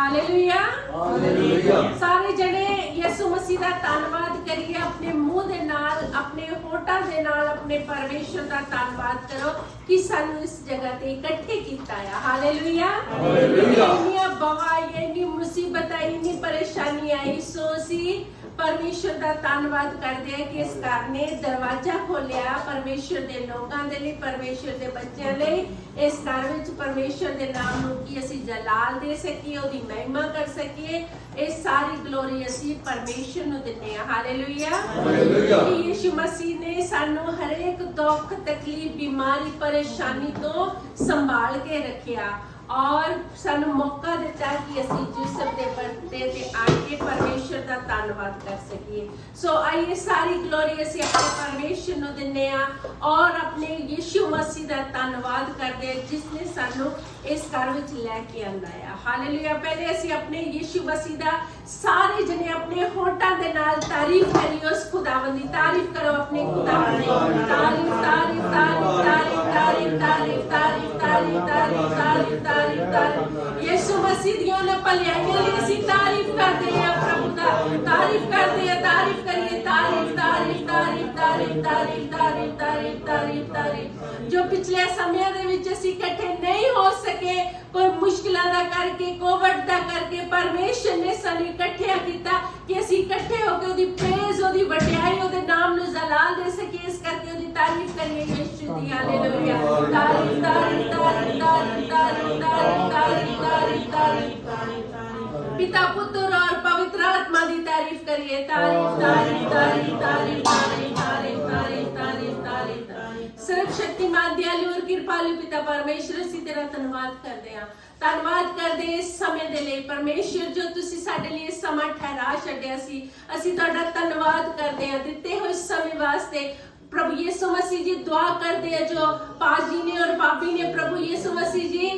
Hallelujah hallelujah. सारे जने यसु मसीह ਦਾ ਧੰਨਵਾਦ ਕਰੀਏ ਆਪਣੇ ਮੂੰਹ ਦੇ ਨਾਲ ਆਪਣੇ ਹੋਠਾਂ ਦੇ ਨਾਲ ਆਪਣੇ ਪਰਮੇਸ਼ਰ ਦਾ ਧੰਨਵਾਦ ਕਰੋ ਕਿ ਸਾਨੂੰ ਇਸ ਜਗ੍ਹਾ ਤੇ ਇਕੱਠੇ ਕੀਤਾ ਹੈ ਹਾਲੇਲੂਇਆ ਹਾਲੇਲੂਇਆ। ਇੰਨੀਆਂ ਬਵਾਈਆਂ ਇੰਨੀ ਮੁਸੀਬਤਾਂ ਇੰਨੀ ਪਰੇਸ਼ਾਨੀ ਆਈ ਸੋ ਅਸੀਂ परमेश्वर का धन्यवाद करते हैं कि इस घर ने दरवाजा खोलिया परमेश्वर के लोगों के लिए परमेश्वर के बच्चों लिए इस घर में परमेश्वर के नाम नूं की असीं जलाल दे सकीए उसकी महिमा कर सकीए ये सारी ग्लोरी असीं परमेश्वर नूं दिंदे हां हालेलुया हालेलुया। कि यीशु मसीह ने सानू हर एक दुख तकलीफ बीमारी परेशानी तो संभाल के रखिया और सानू मौका दिता कि असीं जिसम दे बरते ते आके परमेश्वर का धन्यवाद कर सकीए सो आइए सारी ग्लोरी असीं अपने परमेश्वर नूं दिंदे आ और अपने यीशु मसीह का धन्यवाद करदे हां जिसने सानू इस घर विच लैके आंदा है हालेलुया पहले असीं अपने यीशु मसीह दा सारे जने अपने होठां दे नाल तारीफ करिए उस खुदावंद दी तारीफ करो अपने खुदावंद दी तारीफ तारीफ तारीफ तारीफ तारीफ तारीफ तारीफ तारीफ तारीफ तारीफ तारीफ यीशु मसीह दी उन्हां भलाइयां लई असीं तारीफ करदे हां प्रभु दा तारीफ करदे हां तारीफ करिए तारीफ तारीफ तारीफ तारीफ तारीफ तारीफ तारीफ तारीफ तारीफ जो पिछले समय दे विच असीं इकट्ठे नहीं हो सके कोई मुश्किलां दा करके कोविड दा करके परमेश्वर ने सानू इकट्ठे कीता कि असीं इकट्ठे होके ओदी प्रेज ओदी वडियाई ओदे नाम नूं जलाल दे सके इस करके ओदी तारीफ करिए यीशु दी हालेलुया तारीफ तारीफ तारीफ तारीफ तारीफ तारीफ तारीफ तारीफ तारीफ पिता पुत्र और पवित्र आत्मा दी तारीफ करिए तारीफ तारीफ तारीफ तारीफ तारीफ तारीफ तारीफ तारीफ तारीफ सर्वशक्तिमान दयालु और कृपालु पिता परमेश्वर ਅਸੀਂ ਤੇਰਾ ਧੰਨਵਾਦ ਕਰਦੇ ਹਾਂ ਧੰਨਵਾਦ ਕਰਦੇ ਇਸ ਸਮੇਂ ਦੇ ਲਈ ਪਰਮੇਸ਼ਰ ਜੋ ਤੁਸੀਂ ਸਾਡੇ ਲਈ ਇਹ ਸਮਾਂ ਠਹਿਰਾ ਛੱਡਿਆ ਸੀ ਅਸੀਂ ਤੁਹਾਡਾ ਧੰਨਵਾਦ ਕਰਦੇ ਹਾਂ ਦਿੱਤੇ ਹੋਏ ਸਮੇਂ ਵਾਸਤੇ प्रभु यीशु मसीह जी दुआ करते हैं जो पाजी ने और भाभी ने प्रभु यीशु मसीह जी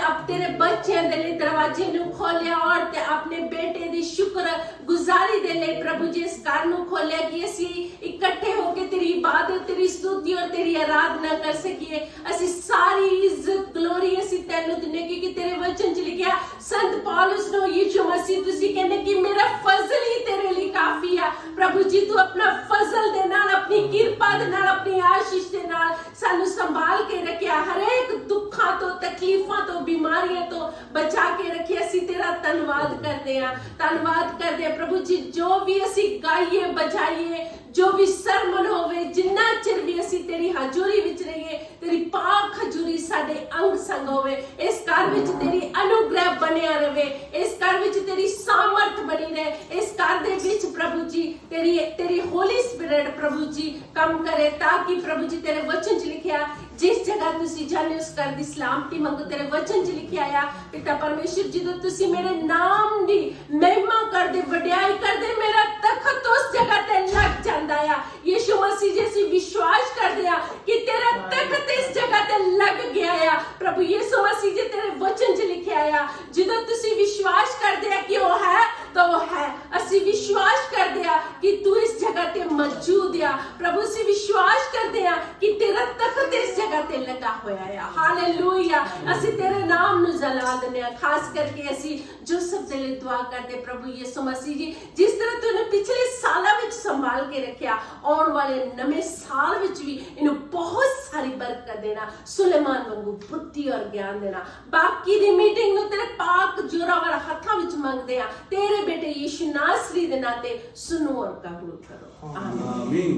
अब तेरे बच्चे दे लिए दरवाजे नु खोलिया और ते अपने बेटे दी शुक्र गुजारी दे लिए प्रभु जी इस घर नु खोलिया कि असी इकट्ठे होके तेरी इबादत तेरी स्तुति और तेरी आराधना कर सकिए असी सारी इज्जत ग्लोरी असी तेनु दिने क्योंकि तेरे वचन च लिखिया संत पौलुस नु यीशु मसीह तुसी कहने कि मेरा फजल ही तेरे लिए काफी है प्रभु जी तू अपना फजल दे नाल अपनी कृपा अपनी आशीष के नाल सानू संभाल के रखिया हर एक दुखा तो तकलीफां तो बीमारियां तो बचा के रखिया असी तेरा धन्यवाद करते हैं प्रभु जी जो भी असी गाइए बजाइए जो भी सरमन होवे जिन्ना चिर भी असी तेरी हजूरी विच रहिए तेरी पाक हजूरी साडे अंग संग होवे इस घर विच तेरी अनुग्रह बनिया रहे इस घर विच तेरी सामर्थ बनी रहे इस घर दे विच प्रभु जी तेरी होली स्पिरिट प्रभु जी काम करे ताकि प्रभु जी तेरे वचन च लिखिया जिस जगह तुसी जाने उस घर दी सलामती मंगो तेरे वचन च लिखिया आया पिता परमेश्वर जी तो तुसी मेरे नाम दी महिमा कर दे वड्याई कर दे मेरा तखत उस जगह ते लग जांदा आ यीशु मसीह जैसी विश्वास कर दिया कि तेरा तखत इस जगह ते लग गया आ प्रभु यीशु मसीह जी तेरे वचन च लिखिया आया जिदों तुसी विश्वास कर दिया कि वो है तो वो है असी विश्वास कर दिया कि तू इस जगह ते मौजूद आ प्रभु से विश्वास कर दिया कि तेरा तखत इस जगह ते लगा होया है हालेलुया असी तेरे नाम नु जला दने खास करके असी जो सब दे लिए दुआ करते प्रभु यीशु मसीह जी जिस तरह तूने पिछले सालों विच संभाल के रखिया आने वाले नवे साल विच भी इनु बहुत सारी बरकत देना सुलेमान वांगू बुद्धि और ज्ञान देना बाकी दी मीटिंग नु तेरे पाक जोरावर हाथां विच मंगदे आ तेरे बेटे यीशु नासरी दे नाते सुनो और कबूल करो आमीन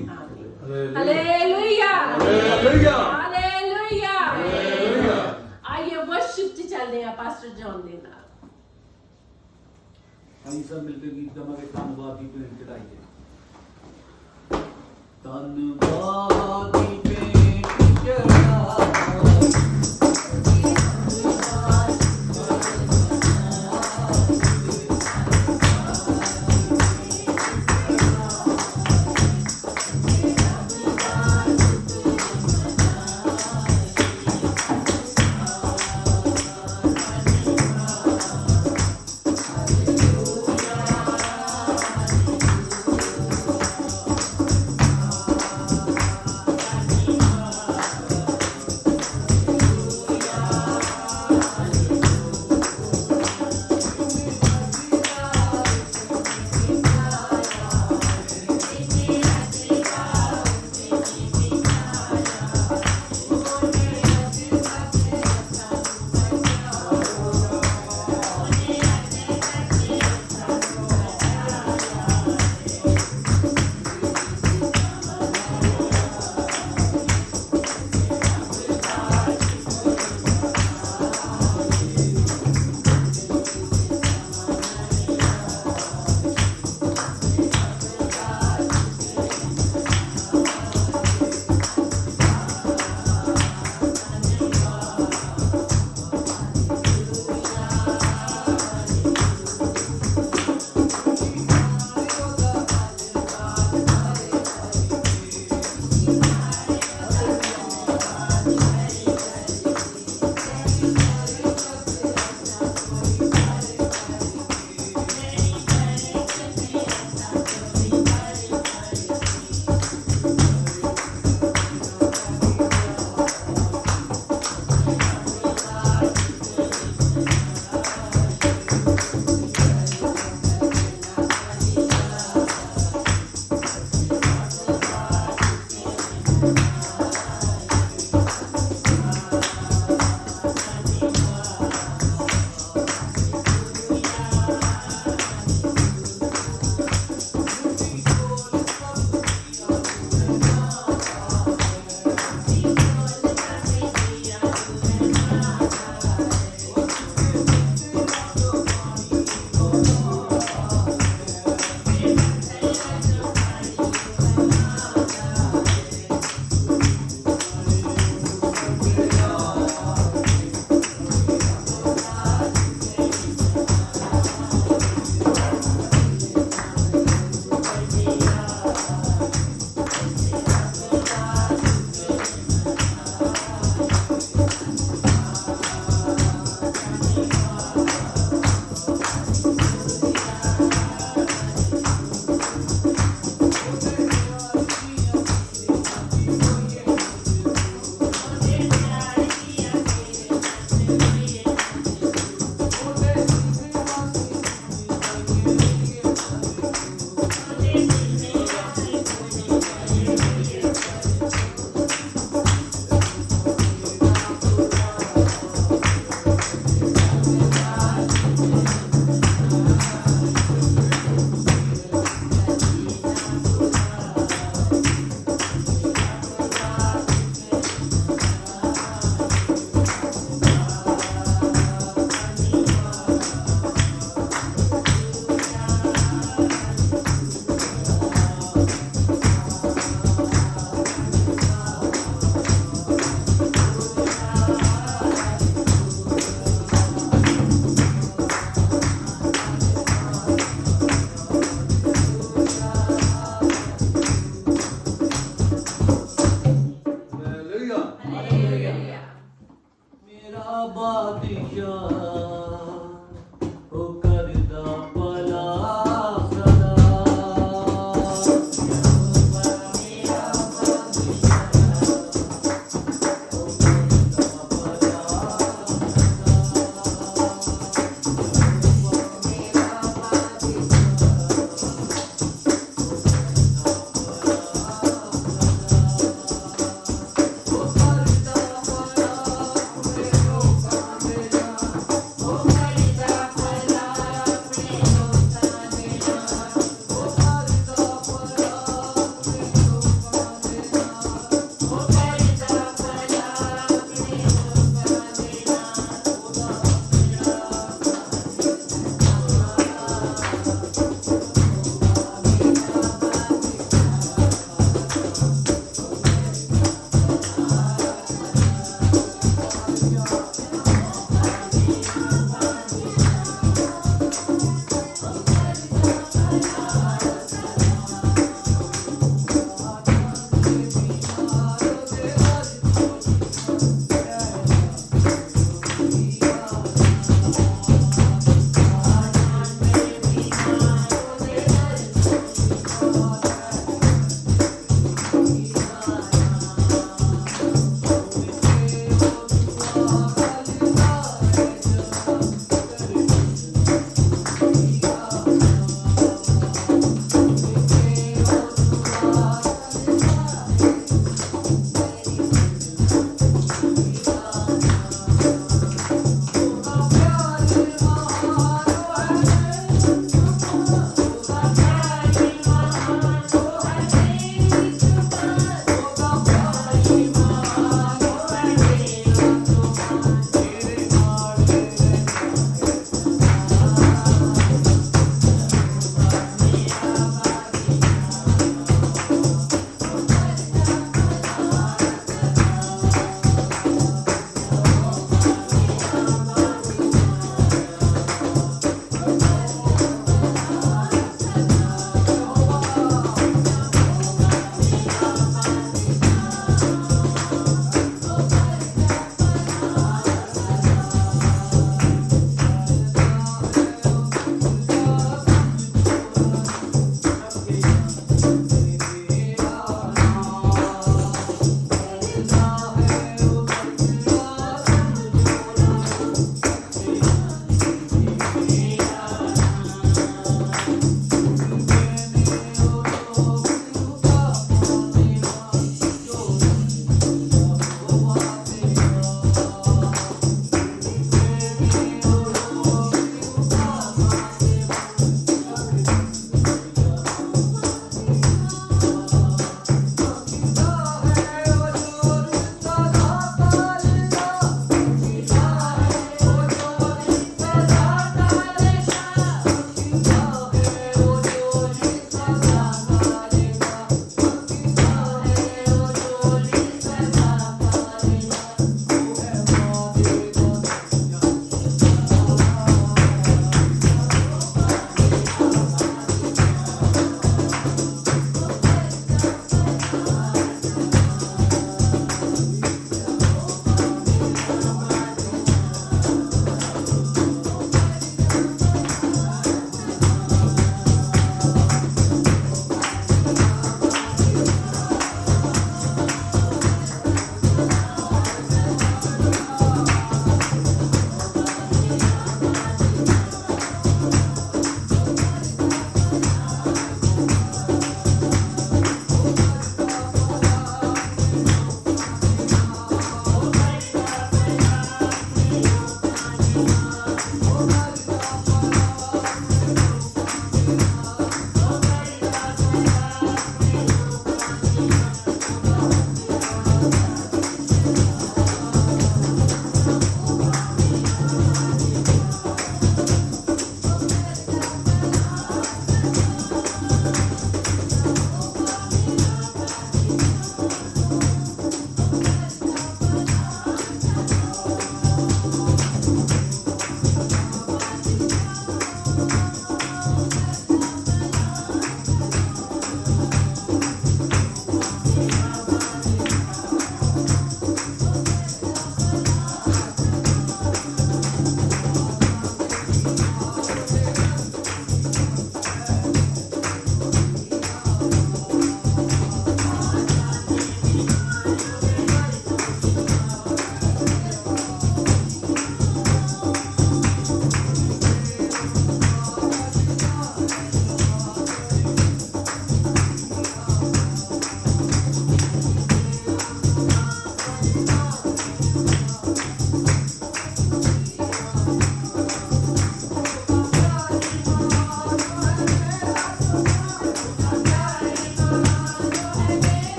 हालेलुया हालेलुया हालेलुया हालेलुया आइए वर्शिप च चलते हैं पास्टर जॉन दे नाल हम सब मिलकर गीत गावांगे धन्नवाद दी भेंट चढ़ाइए धन्नवाद दी भेंट चढ़ाइए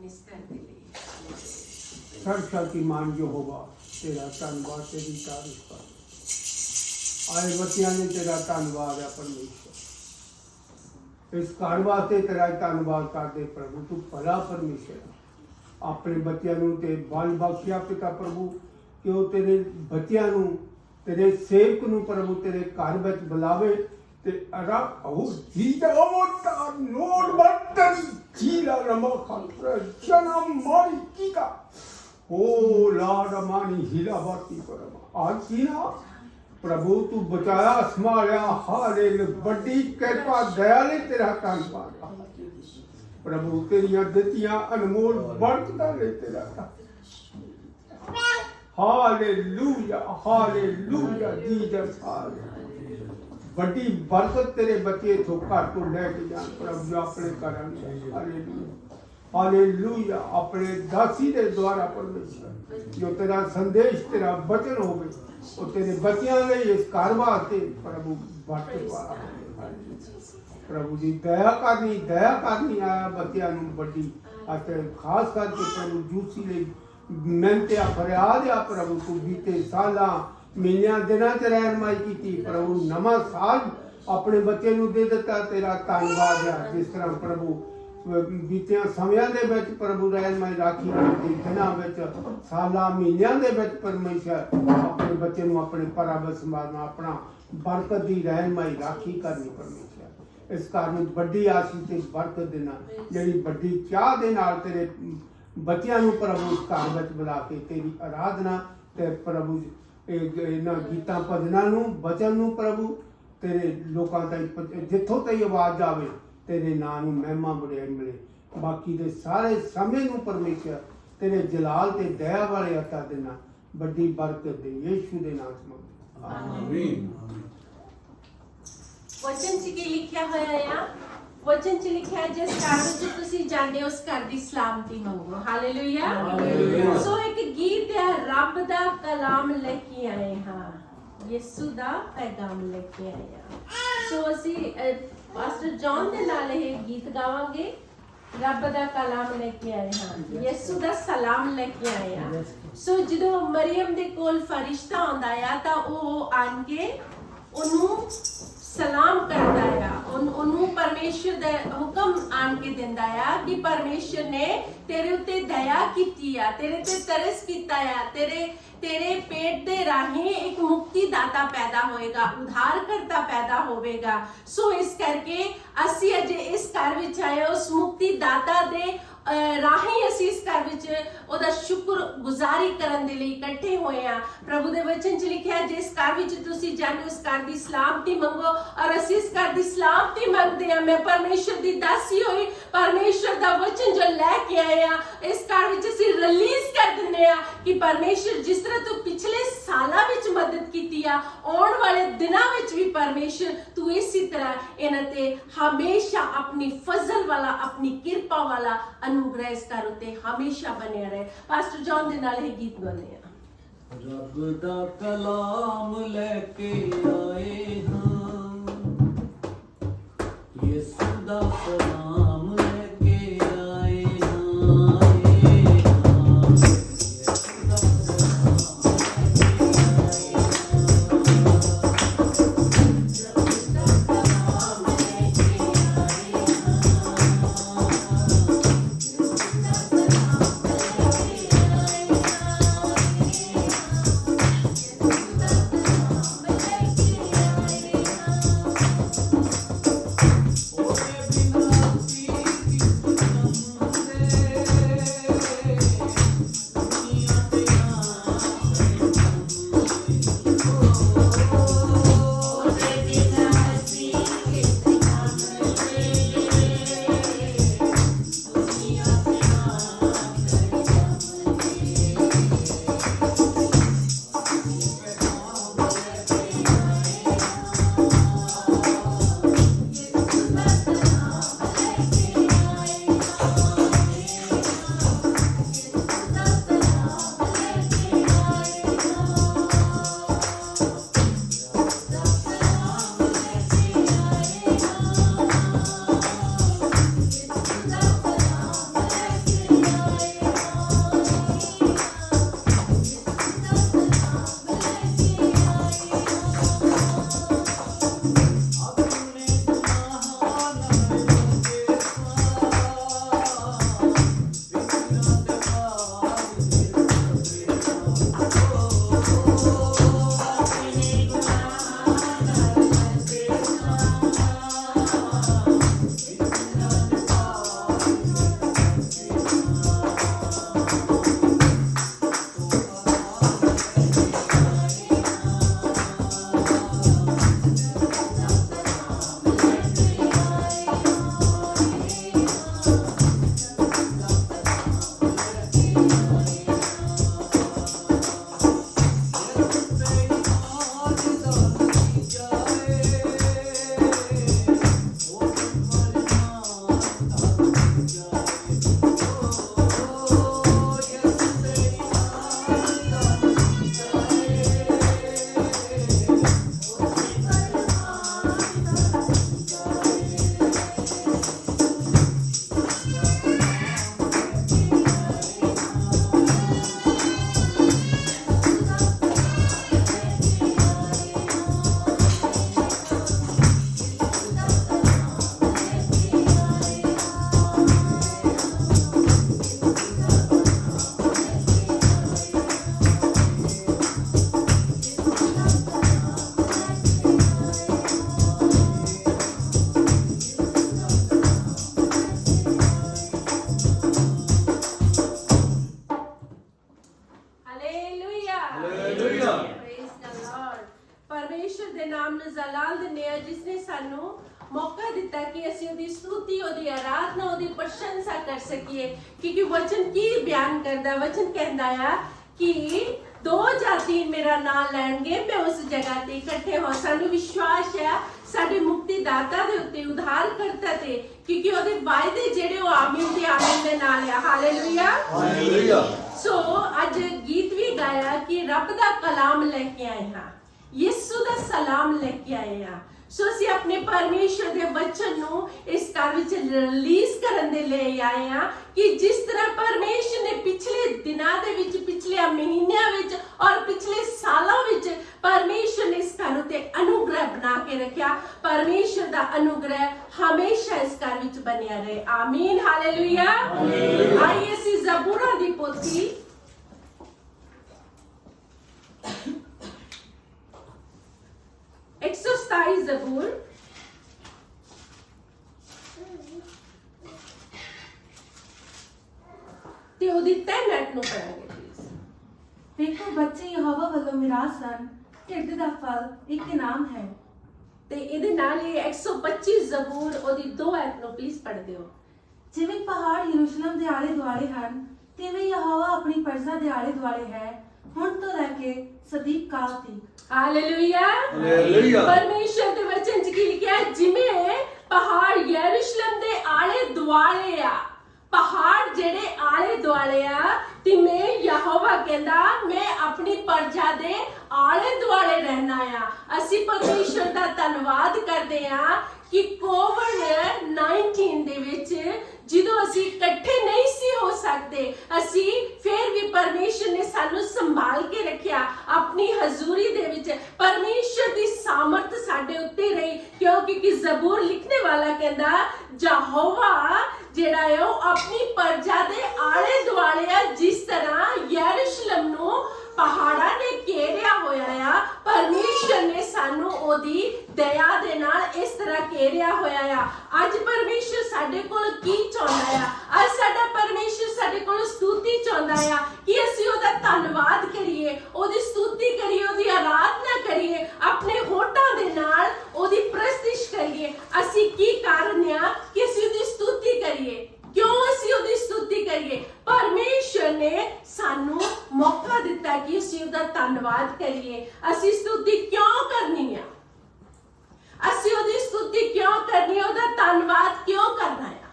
ਨਿਸਤਰ ਦੇ ਲਈ सर्वशक्तिमान यहोवा तेरा धन्यवाद तेरी तारीफ कर आए बच्चियां ने तेरा धन्यवाद है परमेश्वर इस घर वास्ते तेरा धन्यवाद करते प्रभु तू भला परमेश्वर अपने बच्चों नूं ते बल बख्शिया पिता प्रभु कि वो तेरे बच्चों नूं तेरे सेवक नूं प्रभु तेरे घर विच बुलावे ते अरा ओ जीदा ओटा नोट बत्तरी जीला रमा खंत्र जन्म मारी कीका ओ लाड मानी हिला बाती परमा आज की ना प्रभु तू बचाया संभालिया हाले बड़ी कृपा दयाले तेरा धन्यवाद प्रभु तेरिया दितियां अनमोल बरकतां ले तेरा हालेलुया जीसस बड़ी बरकत तेरे बच्चे तो घर तो लेके जान प्रभु अपने करन हालेलुया हालेलुया अपने दासी के द्वारा परमेश्वर जो तेरा संदेश तेरा वचन हो गए वो तेरे बच्चों ने इस घर वास्ते प्रभु बरकत वाला प्रभु जी दया करनी आया बच्चों बड़ी खास करके प्रभु जूसी ले मिहनतिया फरियाद आ प्रभु तू बीते साल महीनों दिनों च रहनमाई की प्रभु नवा साल अपने बच्चे नूं दे दिता तेरा धन्यवाद है जिस तरह प्रभु बीतिया समयां दे विच प्रभु रहनमाई राखी करती दिनां विच सालां महीनों दे विच परमेश्वर अपने बच्चे नूं अपने पराबत संभालना अपना बरकत दी रहनमाई राखी करनी परमेश्वर इस कारण बड़ी आशीष ते बरकत देना जिहड़ी बड़ी चाह दे नाल तेरे बच्चों नूं प्रभु इस घर विच बुला के तेरी आराधना ते प्रभु इन्हां गीतां भजनां नूं वचन नूं प्रभु तेरे लोकां ताईं जिथों ताईं आवाज़ जावे तेरे नां नूं महिमा वडियाई मिले बाकी दे सारे समय नूं परमेश्वर तेरे जलाल ते दया वाले हत्थां देना बड़ी बरकत दे यीशु दे नाम च मंगदे आमीन वचन च की लिखिया होया है वचन च लिखिया है जिस घर विच तुसीं जांदे हो उस घर दी सलामती मंगो हालेलुया हालेलुया। सो एक गीत है रब दा कलाम लेके आए हां यीशु दा पैगाम लेके आए हां सो असी पास्टर जॉन दे नाल ਇਹ गीत गावांगे रब दा कलाम लेके आए हां यीशु दा सलाम लेके आए हां सो ਜਦੋਂ ਮਰੀਮ ਦੇ ਕੋਲ ਫਰਿਸ਼ਤਾ ਆਉਂਦਾ ਆ ਤਾਂ ਉਹ ਆਣ ਕੇ ਉਹਨੂੰ सलाम करता है ਉਹਨੂੰ परमेश्वर ਦਾ ਹੁਕਮ ਆਣ ਕੇ ਦਿੰਦਾ ਆ ਕਿ परमेश्वर ने तेरे उत्ते दया कीती आ तेरे ते तरस कीता आ तेरे पेट दे राही एक मुक्ति दाता पैदा होएगा उद्धारकर्ता पैदा होवेगा सो इस करके ਅਸੀਂ अजे इस घर विच आए उस मुक्ति दाता दे राही ਅਸੀਂ इस घर विच ਉਹਦਾ ਸ਼ੁਕਰਗੁਜ਼ਾਰੀ ਕਰਨ ਦੇ ਲਈ ਇਕੱਠੇ ਹੋਏ ਆ ਪ੍ਰਭੂ ਦੇ ਵਚਨ ਚ ਲਿਖਿਆ ਜਿਸ ਘਰ ਵਿੱਚ ਤੁਸੀਂ ਜਾਂਦੇ ਉਸ ਘਰ ਦੀ ਸਲਾਮਤੀ ਮੰਗੋ ਔਰ ਅਸੀਂ ਇਸ ਘਰ ਦੀ ਸਲਾਮਤੀ ਮੰਗਦੇ ਆ ਮੈਂ ਪਰਮੇਸ਼ਰ ਦੀ ਦਾਸੀ ਹੋਈ ਪਰਮੇਸ਼ਰ ਦਾ ਵਚਨ ਜੋ ਲੈ ਕੇ ਆਏ ਆ ਇਸ ਘਰ ਵਿੱਚ ਅਸੀਂ ਰਿਲੀਜ਼ ਕਰ ਦਿੰਦੇ ਆ ਕਿ ਪਰਮੇਸ਼ਰ ਜਿਸ ਤਰ੍ਹਾਂ ਤੂੰ ਪਿਛਲੇ ਸਾਲਾਂ ਵਿੱਚ ਮਦਦ ਕੀਤੀ ਆ ਆਉਣ ਵਾਲੇ ਦਿਨਾਂ ਵਿੱਚ ਵੀ ਪਰਮੇਸ਼ਰ ਤੂੰ ਇਸੇ ਤਰ੍ਹਾਂ ਇਹਨਾਂ ਤੇ ਹਮੇਸ਼ਾ ਆਪਣੀ ਫਜ਼ਲ ਵਾਲਾ ਆਪਣੀ ਕਿਰਪਾ ਵਾਲਾ अनुग्रह इस घर उत्ते हमेशा बने रहे पास्टर जॉन दे नाल ये गीत गाने रब दा कलाम लेके आए हां यीशु दा कलाम लेके आए हां यीशु दा ਜਲਾਲ ਦਿੰਦੇ ਆ ਜਿਸ ਨੇ ਸਾਨੂੰ ਮੌਕਾ ਦਿੱਤਾ ਕਿ ਅਸੀਂ ਉਹਦੀ ਸਤੁਤੀ, ਉਹਦੀ ਆਰਾਧਨਾ, ਉਹਦੀ ਪ੍ਰਸ਼ੰਸਾ ਕਰ ਸਕੀਏ। ਕਿਉਂਕਿ ਵਚਨ ਕੀ ਬਿਆਨ ਕਰਦਾ? ਵਚਨ ਕਹਿੰਦਾ ਆ ਕਿ 2 ਜਾਂ 3 ਮੇਰਾ ਨਾਮ ਲੈਣਗੇ ਮੈਂ ਉਸ ਜਗ੍ਹਾ ਤੇ ਇਕੱਠੇ ਹੋ। ਸਾਨੂੰ ਵਿਸ਼ਵਾਸ ਹੈ ਸਾਡੇ ਮੁਕਤੀਦਾਤਾ ਦੇ ਉੱਤੇ, ਉਧਾਰਕਰਤਾ ਤੇ, ਕਿਉਂਕਿ ਉਹਦੇ ਵਾਅਦੇ ਜਿਹੜੇ ਉਹ ਆਮੀਨ ਤੇ ਆਮੀਨ ਦੇ ਨਾਲ ਆ। Hallelujah hallelujah. ਸੋ ਅੱਜ ਗੀਤ ਵੀ ਗਾਇਆ ਕਿ ਰੱਬ ਦਾ ਕਲਾਮ ਲੈ ਕੇ ਆਏ ਹਾਂ, ਯਿਸੂ ਦਾ ਸਲਾਮ ਲੈ ਕੇ ਆਏ ਹਾਂ। ਸੋ ਅਸੀਂ ਆਪਣੇ ਪਰਮੇਸ਼ਰ ਦੇ ਵਚਨ ਨੂੰ ਇਸ ਘਰ ਵਿੱਚ ਰਿਲੀਜ਼ ਕਰਨ ਦੇ ਲਈ ਆਏ ਹਾਂ ਕਿ ਜਿਸ ਤਰ੍ਹਾਂ ਪਰਮੇਸ਼ਰ ਨੇ ਪਿਛਲੇ ਦਿਨਾਂ ਦੇ ਵਿੱਚ, ਪਿਛਲੇ ਮਹੀਨਿਆਂ ਵਿੱਚ ਔਰ ਪਿਛਲੇ ਸਾਲਾਂ ਵਿੱਚ ਪਰਮੇਸ਼ਰ ਨੇ ਇਸ ਘਰ ਉੱਤੇ ਅਨੁਗ੍ਰਹ ਬਣਾ ਕੇ ਰੱਖਿਆ, ਪਰਮੇਸ਼ਰ ਦਾ ਅਨੁਗ੍ਰਹ ਹਮੇਸ਼ਾ ਇਸ ਘਰ ਵਿੱਚ ਬਣਿਆ ਰਹੇ। ਆਮੀਨ। ਹਾਲੇਲੂਇਆ। ਆइए ਅਸੀਂ ਜ਼ਬੂਰਾਂ ਦੀ ਪੋਥੀ 127 ਜ਼ਬੂਰ ਤੇ ਉਹਦੀ 3 ਐਟ ਨੂੰ ਪੜਾਂਗੇ ਪਲੀਜ਼। ਦੇਖੋ ਬੱਚੇ ਯਹੋਵਾ ਵੱਲੋਂ ਮਿਰਾਸ ਹਨ, ਢਿੱਡ ਦਾ ਫਲ ਇੱਕ ਇਨਾਮ ਹੈ। ਤੇ ਇਹਦੇ ਨਾਲ ਹੀ 125 ਜ਼ਬੂਰ ਉਹਦੀ 2 ਐਟ ਨੂੰ ਪਲੀਜ਼ ਪੜ੍ਹ ਦਿਓ। ਜਿਵੇਂ ਪਹਾੜ ਯਰੂਸ਼ਲਮ ਦੇ ਆਲੇ ਦੁਆਲੇ ਹਨ, ਤਿਵੇਂ ਯਹੋਵਾ ਆਪਣੀ ਪ੍ਰਜਾ ਦੇ ਆਲੇ ਦੁਆਲੇ ਹੈ, ਹੁਣ ਤੋਂ ਲੈ ਕੇ ਸਦੀਕ ਕਾਲ ਤੀਕ। ਹਾਲੇਲੂਇਆ। ਹਾਲੇਲੂਇਆ। ਪਰਮੇਸ਼ਰ ਦੇ ਵਚਨ 'ਚ ਕੀ ਲਿਖਿਆ? ਜਿਵੇਂ ਪਹਾੜ ਯਰੂਸ਼ਲਮ ਦੇ ਆਲੇ ਦੁਆਲੇ ਆ, ਪਹਾੜ ਜਿਹੜੇ ਆਲੇ ਦੁਆਲੇ ਆ, ਤਿਵੇਂ ਯਹੋਵਾ ਕਹਿੰਦਾ ਮੈਂ ਆਪਣੀ ਪ੍ਰਜਾ ਦੇ ਆਲੇ ਦੁਆਲੇ ਰਹਿਣਾ ਆ। ਅਸੀਂ ਪਰਮੇਸ਼ਰ ਦਾ ਧੰਨਵਾਦ ਕਰਦੇ ਆ ਕਿ ਕੋਵਿਡ-19 ਦੇ ਵਿੱਚ ਜਦੋਂ ਅਸੀਂ ਇਕੱਠੇ ਨਹੀਂ ਸੀ ਹੋ ਸਕਦੇ, ਅਸੀਂ ਫਿਰ ਵੀ ਪਰਮੇਸ਼ਰ ਨੇ ਸਾਨੂੰ ਸੰਭਾਲ ਕੇ ਰੱਖਿਆ ਆਪਣੀ ਹਜ਼ੂਰੀ ਦੇ ਵਿੱਚ। ਪਰਮੇਸ਼ਰ ਦੀ ਸਾਮਰਥ ਸਾਡੇ ਉੱਤੇ ਰਹੀ, ਕਿਉਂਕਿ ਕਿ ਜ਼ਬੂਰ ਲਿਖਣੇ ਵਾਲਾ ਕਹਿੰਦਾ ਯਹੋਵਾ ਜਿਹੜਾ ਹੈ ਉਹ ਆਪਣੀ ਪ੍ਰਜਾ ਦੇ ਆਲੇ ਦੁਆਲੇ ਆ। ਜਿਸ ਤਰ੍ਹਾਂ ਯਰੂਸ਼ਲਮ ਨੂੰ ਪਹਾੜਾਂ ਨੇ ਘੇਰਿਆ ਹੋਇਆ ਆ, ਪਰਮੇਸ਼ਰ ਨੇ ਸਾਨੂੰ ਉਹਦੀ ਦਇਆ ਦੇ ਨਾਲ ਇਸ ਤਰ੍ਹਾਂ ਘੇਰਿਆ ਹੋਇਆ ਆ। ਅੱਜ ਪਰਮੇਸ਼ਰ ਸਾਡੇ ਕੋਲ ਕੀ ਚਾਹੁੰਦਾ ਆ? ਅੱਜ ਸਾਡਾ ਪਰਮੇਸ਼ਰ ਸਾਡੇ ਕੋਲ ਸਤੁਤੀ ਚਾਹੁੰਦਾ ਆ ਕਿ ਅਸੀਂ ਉਹਦਾ ਧੰਨਵਾਦ ਕਰੀਏ, ਉਹਦੀ ਸਤੁਤੀ ਕਰੀਏ, ਉਹਦੀ ਆਰਾਧਨਾ ਕਰੀਏ, ਆਪਣੇ ਹੋਠਾਂ ਦੇ ਨਾਲ ਉਹਦੀ ਪ੍ਰਸਤਿਸ਼ ਕਰੀਏ। ਅਸੀਂ ਕੀ ਕਾਰਨ ਆ ਕਿ ਅਸੀਂ ਉਹਦੀ ਸਤੁਤੀ ਕਰੀਏ? ਕਿਉਂ ਅਸੀਂ ਉਹਦੀ ਸਤੁਤੀ ਕਰੀਏ? ਪਰਮੇਸ਼ਰ ਨੇ ਸਾਨੂੰ ਮੌਕਾ ਦਿੱਤਾ ਕਿ ਅਸੀਂ ਉਹਦਾ ਧੰਨਵਾਦ ਕਰੀਏ। ਅਸੀਂ ਸਤੁਤੀ ਕਿਉਂ ਕਰਨੀ ਆ? ਅਸੀਂ ਉਹਦੀ ਸਤੁਤੀ ਕਿਉਂ ਕਰਨੀ ਆ? ਉਹਦਾ ਧੰਨਵਾਦ ਕਿਉਂ ਕਰਨਾ ਆ?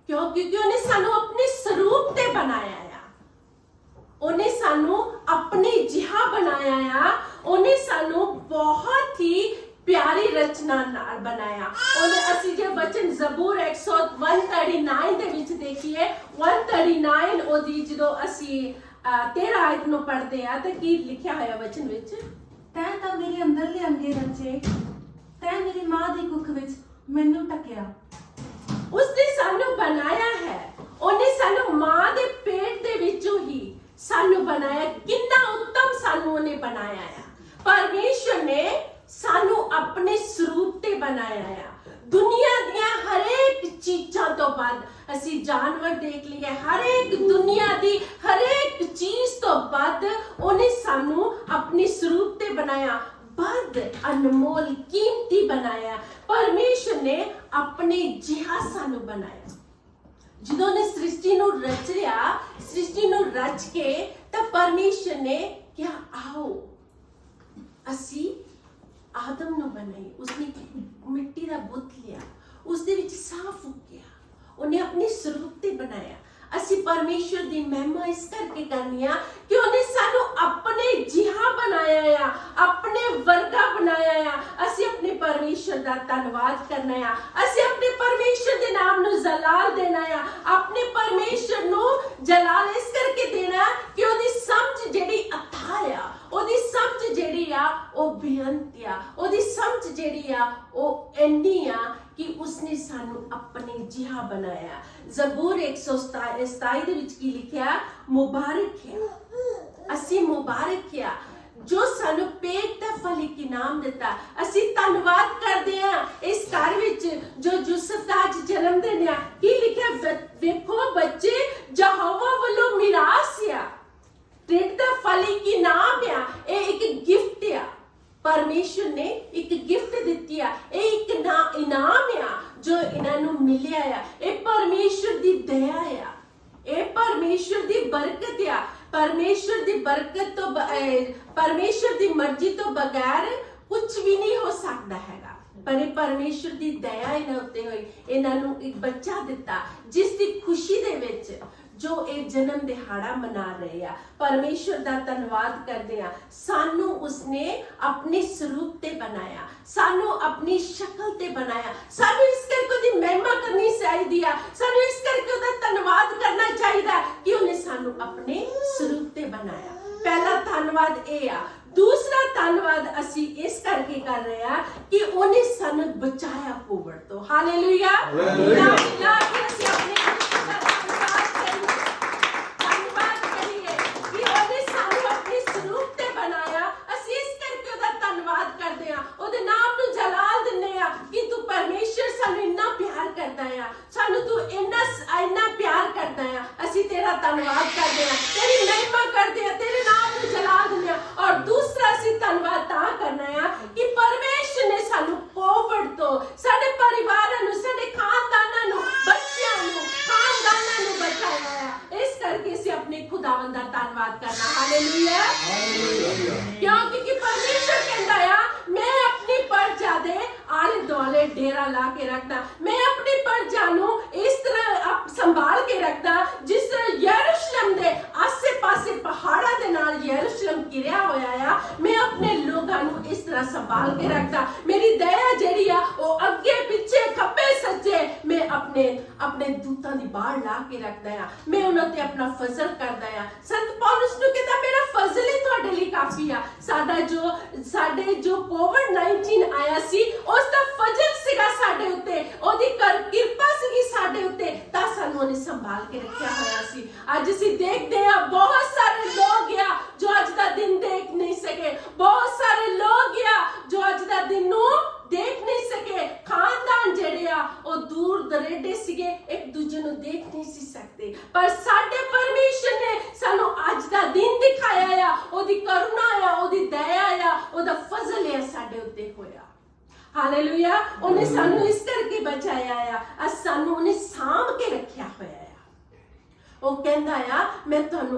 ਕਿਉਂਕਿ ਉਹਨੇ ਸਾਨੂੰ ਆਪਣੇ ਸਰੂਪ ਤੇ ਬਣਾਇਆ ਆ, ਉਹਨੇ ਸਾਨੂੰ ਆਪਣੀ ਜਿਹਾ ਬਣਾਇਆ ਆ, ਉਹਨੇ ਸਾਨੂੰ ਬਹੁਤ ਹੀ ਪਿਆਰੀ ਰਚਨਾ ਨਾਲ ਬਣਾਇਆ। ਉਹਨੇ ਅਸੀਂ ਜੇ ਵਚਨ ਜ਼ਬੂਰ 139 ਦੇ ਵਿੱਚ ਦੇਖੀਏ, 139 ਉਹਦੀ ਜਦੋਂ ਅਸੀਂ 13 ਆਇਤ ਨੂੰ ਪੜ੍ਹਦੇ ਆ ਤਾਂ ਕੀ ਲਿਖਿਆ ਹੋਇਆ ਵਚਨ ਵਿੱਚ? ਤੈਂ ਤਾਂ ਮੇਰੇ ਅੰਦਰਲੇ ਅੰਗੇ ਰਚੇ, ਤੈਂ ਮੇਰੀ ਮਾਂ ਦੀ ਕੁੱਖ ਵਿੱਚ ਮੈਨੂੰ ਟਕਿਆ। ਉਸਨੇ ਸਾਨੂੰ ਬਣਾਇਆ ਹੈ, ਉਹਨੇ ਸਾਨੂੰ ਮਾਂ ਦੇ ਪੇਟ ਦੇ ਵਿੱਚੋਂ ਹੀ ਸਾਨੂੰ ਬਣਾਇਆ। ਕਿੰਨਾ ਉੱਤਮ ਸਾਨੂੰ ਉਹਨੇ ਬਣਾਇਆ ਆ। ਪਰਮੇਸ਼ਰ ਨੇ ਸਾਨੂੰ ਆਪਣੇ ਸਰੂਪ ਤੇ ਬਣਾਇਆ ਆ। ਦੁਨੀਆ ਦੀਆਂ ਹਰੇਕ ਚੀਜ਼ਾਂ ਤੋਂ ਵੱਧ ਅਸੀਂ ਜਾਨਵਰ ਦੇਖ ਲਈਏ, ਹਰੇਕ ਦੁਨੀਆ ਦੀ ਹਰੇਕ ਚੀਜ਼ ਤੋਂ ਵੱਧ ਉਹਨੇ ਸਾਨੂੰ ਆਪਣੇ ਸਰੂਪ ਤੇ ਬਣਾਇਆ, ਵੱਧ ਅਨਮੋਲ ਕੀਮਤੀ ਬਣਾਇਆ। ਪਰਮੇਸ਼ਰ ਨੇ ਆਪਣੇ ਜਿਹਾ ਸਾਨੂੰ ਬਣਾਇਆ। ਜਦੋਂ ਨੇ ਸ੍ਰਿਸ਼ਟੀ ਨੂੰ ਰਚਿਆ, ਸ੍ਰਿਸ਼ਟੀ ਨੂੰ ਰਚ ਕੇ ਤਾਂ ਪਰਮੇਸ਼ਰ ਨੇ ਕਿਹਾ ਆਓ ਅਸੀਂ ਆਦਮ ਨੂੰ ਬਣਾਈ। ਉਸਨੇ ਮਿੱਟੀ ਦਾ ਬੁੱਤ ਲਿਆ, ਉਸਦੇ ਵਿੱਚ ਸਾਹ ਫੂਕਿਆ, ਉਹਨੇ ਆਪਣੇ ਸਰੂਪ ਤੇ ਬਣਾਇਆ। ਅਸੀਂ ਪਰਮੇਸ਼ਰ ਦੀ ਮਹਿਮਾ ਇਸ ਕਰਕੇ ਕਰਨੀ ਆ ਕਿ ਉਹਨੇ ਸਾਨੂੰ ਆਪਣੇ ਜਿਹਾ ਬਣਾਇਆ ਆ, ਆਪਣੇ ਵਰਗਾ ਬਣਾਇਆ ਆ। ਅਸੀਂ ਆਪਣੇ ਪਰਮੇਸ਼ਰ ਦਾ ਧੰਨਵਾਦ ਕਰਨਾ ਆ। ਅਸੀਂ ਆਪਣੇ ਪਰਮੇਸ਼ਰ ਦੇ ਨਾਮ ਨੂੰ ਜਲਾਲ ਦੇਣਾ ਆ। ਆਪਣੇ ਪਰਮੇਸ਼ਰ ਨੂੰ ਜਲਾਲ ਇਸ ਕਰਕੇ ਦੇਣਾ ਕਿ ਉਹਦੀ ਸਮਝ ਜਿਹੜੀ ਅਥਾਹ ਆ, ਉਹਦੀ ਸਮਝ ਜਿਹੜੀ ਆ ਉਹ ਬੇਅੰਤ ਆ, ਉਹਦੀ ਸਮਝ ਜਿਹੜੀ ਆ ਉਹ ਇੰਨੀ ਆ ਕਿ ਉਸਨੇ ਸਾਨੂੰ ਆਪਣੇ ਜਿਹਾ ਬਣਾਇਆ। ਜ਼ਬੂਰ 127 ਦੇ ਵਿੱਚ ਕੀ ਲਿਖਿਆ? ਮੁਬਾਰਕ ਹੈ, ਅਸੀਂ ਮੁਬਾਰਕ ਆ ਜੋ ਸਾਨੂੰ ਪੇਟ ਦਾ ਫਲ ਇੱਕ ਇਨਾਮ ਦਿੱਤਾ। ਅਸੀਂ ਧੰਨਵਾਦ ਕਰਦੇ ਹਾਂ ਇਸ ਘਰ ਵਿੱਚ ਜੋ ਯੂਸਫ ਦਾ ਅੱਜ ਜਨਮ ਦਿਨ ਆ। ਕੀ ਲਿਖਿਆ? ਵੇਖੋ ਬੱਚੇ ਯਹੋਵਾ ਵੱਲੋਂ ਮਿਰਾਸ ਆ, ਢਿੱਡ ਦਾ ਫਲ ਇੱਕ ਇਨਾਮ ਆ, ਇਹ ਇੱਕ ਗਿਫਟ ਆ। ਪਰਮੇਸ਼ਰ ਨੇ ਇੱਕ ਗਿਫਟ परमेश्वर दी बरकत आ। परमेश्वर दी बरकत तो परमेश्वर दी मर्जी तो बगैर कुछ भी नहीं हो सकता हैगा। पर ये परमेश्वर दी दया इन्हां उत्ते होई, इन्हां नूं एक बच्चा दिता जिस दी खुशी दे विच जो एक जन्म दिहाड़ा मना रहे आ। परमेश्वर दा धन्नवाद करदे आ, सानू उसने अपने स्वरूप ते बनाया, सानू अपनी शक्ल ते बनाया। सानू इस करके ओदी महिमा करनी चाहिदी आ, सानू इस करके ओदा धन्नवाद करना चाहिदा कि उन्हें सानू अपने स्वरूप ते बनाया। पहला धन्नवाद ए आ। दूसरा धन्नवाद असी इस करके कर रहे हैं कि उन्हें सानू बचाया कोविड तो। हालेलुया, धन्यवाद करिए कि उन्हें सानू अपने स्वरूप ते बनाया। असी इस करके ओदा धन्नवाद करते हैं, ओदे नाम नू जलाल दिन्ने आ कि तू परमेश्वर सानू इन्ना प्यार करता है, सानू तू इन्ना प्यार करता है। असी तेरा धन्नवाद करते हैं, तेरी महिमा करते हैं, तेरे नाम नू जलाल दिन्ने आ। और दूसरा असी धन्नवाद ता करना है कि परमेश्वर ने सानू कोविड तो साडे परिवारां नू, साडे खानदानां नू, बच्चियां नू, खानदानां नू बचाया है। इस करके असी अपने खुदावंद दा धन्नवाद करना। हालेलुया, क्योंकि परमेश्वर कहंदा है मैं अपनी प्रजा दे आले दुआले डेरा ला के रखदा, मैं अपनी प्रजा नू इस तरह संभाल के रखदा जिस तरह यरूशलेम दे आसे पासे पहाड़ां दे नाल यरूशलेम घिरिया होया आ। मैं अपने लोगां नू इस तरह संभाल के रखदा। मेरी दया जेड़ी आ ओ अगे पीछे खब्बे सज्जे मैं अपने दूतां दी बाड़ ला के रखदा आ। मैं उन्हां ते अपना फजल करदा आ। संत पौलुस नू कहंदा मेरा फजल ही तुहाडे लई काफी आ। साडे जो कोविड-19 आया सी उस दा फजल सीगा साडे उत्ते, ओदी किरपा सीगी साडे उत्ते, तां सानू उन्हें संभाल के रखिया होया सी। अज असी देखदे आ बहुत सारे लोग आ जो अज दा दिन देख नहीं सके, बहुत सारे लोग आ जो अज दा दिन नू देख नहीं सके। खानदान जेड़े आ ओ दूर दरेडे सीगे, एक दूजे नू देख नहीं सी सकते, पर साडे परमेश्वर ने सानू अज दा दिन दिखाया आ। ओदी करुणा आ, ओदी दया आ, ओदा फजल आ साडे उत्ते होया। हालेलुया, उन्हें सानू इस करके बचाया आ, सानू उन्हें सांभ के रखिया होया आ। ओ कहंदा आ मैं तुहानू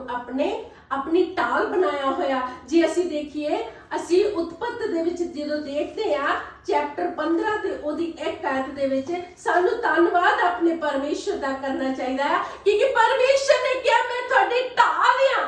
अपनी टाल बनाया होया। जे असी देखिए असी उत्पत्ति दे विच जदों देखदे आ चैप्टर 15 ते ओदी 1 आयत दे विच सानू धन्नवाद अपने परमेश्वर दा करना चाहिदा है, क्योंकि परमेश्वर ने कहा मैं तुहाडी टाल आ।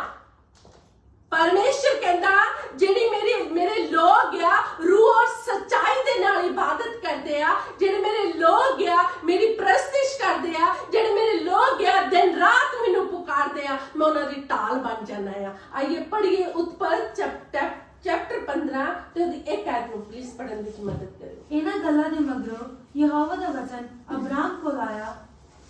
परमेश्वर कहंदा जेड़ी मेरे लोग आ रूह और सच्चाई दे नाल इबादत करदे आ, जेड़े मेरे लोग आ मेरी प्रस्तिश करदे आ, जेड़े मेरे लोग आ दिन रात मैनू पुकारदे आ, मैं उन्हां दी टाल बन जाना आ। आइए पढ़िए उत्पत्ति चैप्टर 15 ते ओदी 1 आयत नू प्लीज पढ़न विच मदद करो। इन्हां गल्लां दे मगरों यहोवा दा वचन अब्राहम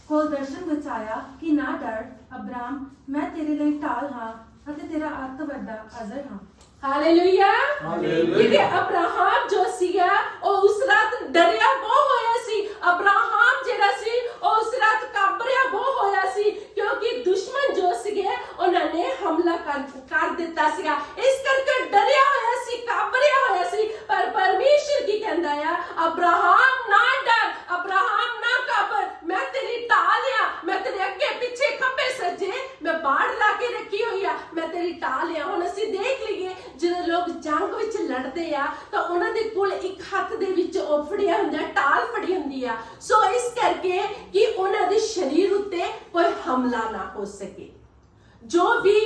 कोल दर्शन विच आया कि ना डर अब्राहम, मैं तेरे लिए ढाल हां अते तेरा अत वड्डा अजर हां। Hallelujah, hallelujah. क्योंकि अब्राहम जो सीगा ओ उस रात डरिया बहुत होया सी। अब्राहम जेड़ा सी ओ उस रात काबरिया बहुत होया सी, क्योंकि दुश्मन जो सीगे उन्होंने हमला कर दिता सीगा। इस करके डरिया होया सी, काबरिया होया सी। पर परमेश्वर की कहंदा है अब्राहम ना डर, अब्राहम ना काबर, मैं तेरी ढाल आ, मैं तेरे अगे पीछे खब्बे सज्जे मैं बाड़ ला के रखी हुई आ, मैं तेरी ढाल आ। हुण असीं देख लईए ਜਦੋਂ ਲੋਕ ਜੰਗ ਵਿੱਚ ਲੜਦੇ ਆ ਤਾਂ ਉਹਨਾਂ ਦੇ ਕੋਲ ਇੱਕ ਹੱਥ ਦੇ ਵਿੱਚ ਉਹ ਫੜਿਆ ਹੁੰਦਾ, ਢਾਲ ਫੜੀ ਹੁੰਦੀ ਆ। ਸੋ ਇਸ ਕਰਕੇ ਕਿ ਉਹਨਾਂ ਦੇ ਸਰੀਰ ਉੱਤੇ ਕੋਈ ਹਮਲਾ ਨਾ ਹੋ ਸਕੇ। ਜੋ ਵੀ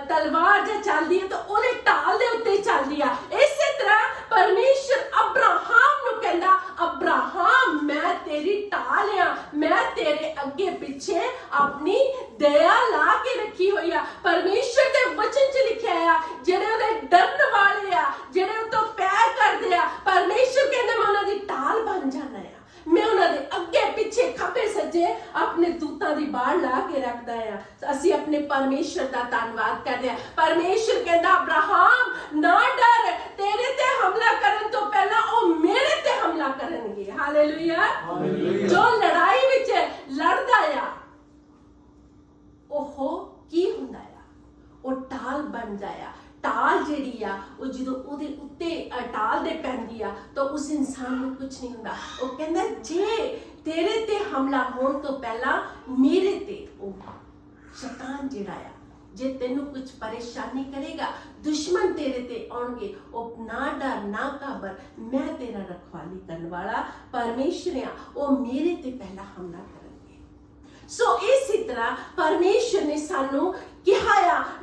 ਤਲਵਾਰ ਜਾਂ ਚੱਲਦੀ ਹੈ ਤਾਂ ਉਹਦੇ ਢਾਲ ਦੇ ਉੱਤੇ ਚੱਲਦੀ ਆ। ਇਸੇ ਤਰ੍ਹਾਂ ਪਰਮੇਸ਼ਰ ਅਬਰਾਹਮ ਨੂੰ ਕਹਿੰਦਾ ਅਬਰਾਹਮ ਮੈਂ ਤੇਰੀ ਢਾਲ ਆ, ਮੈਂ ਤੇਰੇ ਅੱਗੇ ਪਿੱਛੇ ਆਪਣੀ ਦਇਆ ਲਾ ਕੇ ਰੱਖੀ ਹੋਈ ਆ। ਪਰਮੇਸ਼ਰ ਦੇ ਵਚਨ 'ਚ ਲਿਖਿਆ ਆ ਜਿਹੜੇ ਉਹਦੇ ਡਰਨ ਵਾਲੇ ਆ, ਜਿਹੜੇ ਉਹ ਤੋਂ ਪਿਆਰ ਕਰਦੇ ਆ, ਪਰਮੇਸ਼ਰ ਕਹਿੰਦਾ ਮੈਂ ਉਹਨਾਂ ਦੀ ਢਾਲ ਬਣ ਜਾਣਾ ਆ, मैं उन्होंने अगे पिछे खब्बे सज्जे अपने दूतां दी बाड़ ला के रखदा है। असी अपने परमेश्वर दा धन्नवाद करदे हैं। परमेश्वर कहंदा अब्राहम ना डर, तेरे ते हमला करन तो पहला ओ मेरे ते हमला करनगे। हालेलुया, जो लड़ाई विच लड़दा आ ओहो की हुंदा आ, ओ ढाल बन जाया। ढाल ਜਿਹੜੀ ਆ ਉਹ ਜਦੋਂ ਉਹਦੇ ਉੱਤੇ ਢਾਲ ਦੇ ਪੈਂਦੀ ਆ ਤਾਂ ਉਸ ਇਨਸਾਨ ਨੂੰ ਕੁਝ ਨਹੀਂ ਹੁੰਦਾ। ਉਹ ਕਹਿੰਦਾ ਜੇ ਤੇਰੇ ਤੇ ਹਮਲਾ ਹੋਣ ਤੋਂ ਪਹਿਲਾਂ ਮੇਰੇ ਤੇ ਉਹ शैतान जिहड़ा आ जे तेनू कुछ परेशानी करेगा, दुश्मन तेरे ते आउणगे, ओ ना डर ना घाबर, मैं तेरा रखवाली करने वाला परमेश्वर आ, ओ मेरे ते पहला हमला करनगे। सो इसी तरह परमेश्वर ने सानू कहा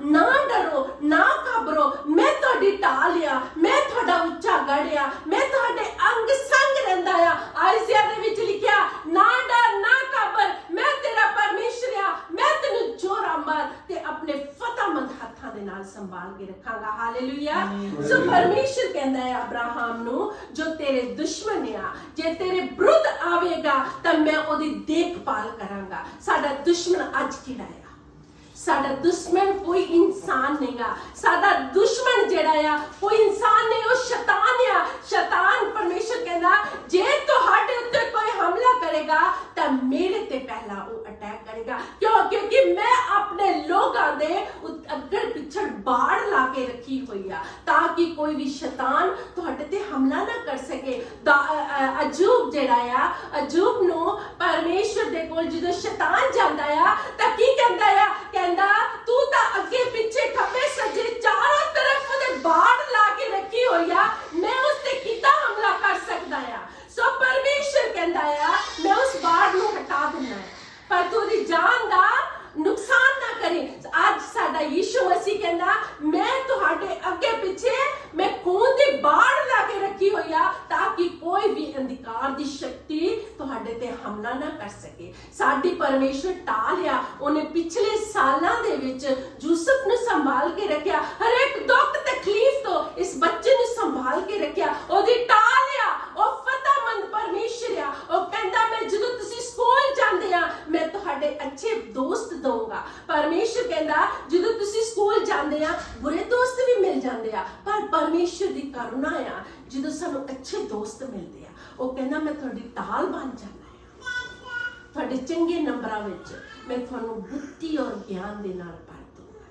ना डरो ना घबरो, मैं तुहाडी ढाल आ, मैं तुहाडा उच्चा गढ़ आ, मैं तुहाडे अंग संग रहिंदा आ। आइज़िया दे विच लिखिया ना डर ना घबर, मैं तेरा परमेश्वर आ, मैं तेनू जोरा मार ते अपने फतेहमंद हत्थां दे नाल संभाल के रखांगा। हालेलुया। सो परमेश्वर कहंदा है अब्राहम नू, जो तेरे दुश्मन आ, जे तेरे विरुद्ध आवेगा तां मैं ओदी देखभाल करांगा। साडा दुश्मन अज किहड़ा है? साडा दुश्मन कोई इंसान नहीं गा, साडा दुश्मन जेड़ा आ कोई इंसान नहीं, वो शैतान आ। शैतान परमेश्वर कहना जे तुहाडे उत्ते कोई हमला करेगा तां मेरे ते पहला वो अटैक करेगा। क्यों? क्योंकि मैं अपने लोगां दे अग्गड़ पिछड़ बाड़ ला के रखी हुई आ, ताकि कोई भी शैतान तुहाडे ते हमला ना कर सके। अजूब जेड़ा आ, अजूब नू परमेश्वर दे कोल जदों शैतान जांदा आ तां की कहंदा आ? कहंदा तू तां अगे पिछे खब्बे सज्जे चारों तरफ ओदे बाड़ ला के रखी हुई आ, मैं उस ते किदां हमला कर सकदा आ? सो परमेश्वर कहंदा आ मैं उस बाड़ नू हटा दिंदा है, पर तू दी जान दा नुकसान ना करे। आज साडा यीशु मसीह कहंदा मैं तुहाडे अगे पिछे मैं खून दी बाड़ ला के रखी हुई आ, ताकि कोई भी अंधकार दी शक्ति तुहाडे ते हमला ना कर सके। साडी परमेश्वर ढाल आ, ओने पिछले सालां दे विच यूसुफ नू संभाल के रखिया, हर एक दुख तकलीफ तो इस बच्चे नू संभाल के रखिया। ओदी ढाल आ, ओ फतेहमंद परमेश्वर आ। ओ कहंदा मैं जदों तुसीं स्कूल जांदे आ मैं तुहाडे अच्छे दोस्त दूंगा। परमेश्वर कहंदा जदों तुसीं स्कूल जांदे आ बुरे दोस्त भी मिल जांदे आ, पर परमेश्वर दी करुणा आ जदों सानू अच्छे दोस्त मिलदे आ। ओ कहंदा मैं तुहाडी ढाल बन जांदा आ, तुहाडे चंगे नंबरां विच मैं तुहानू बुद्धि और ज्ञान दे नाल भर दूंगा।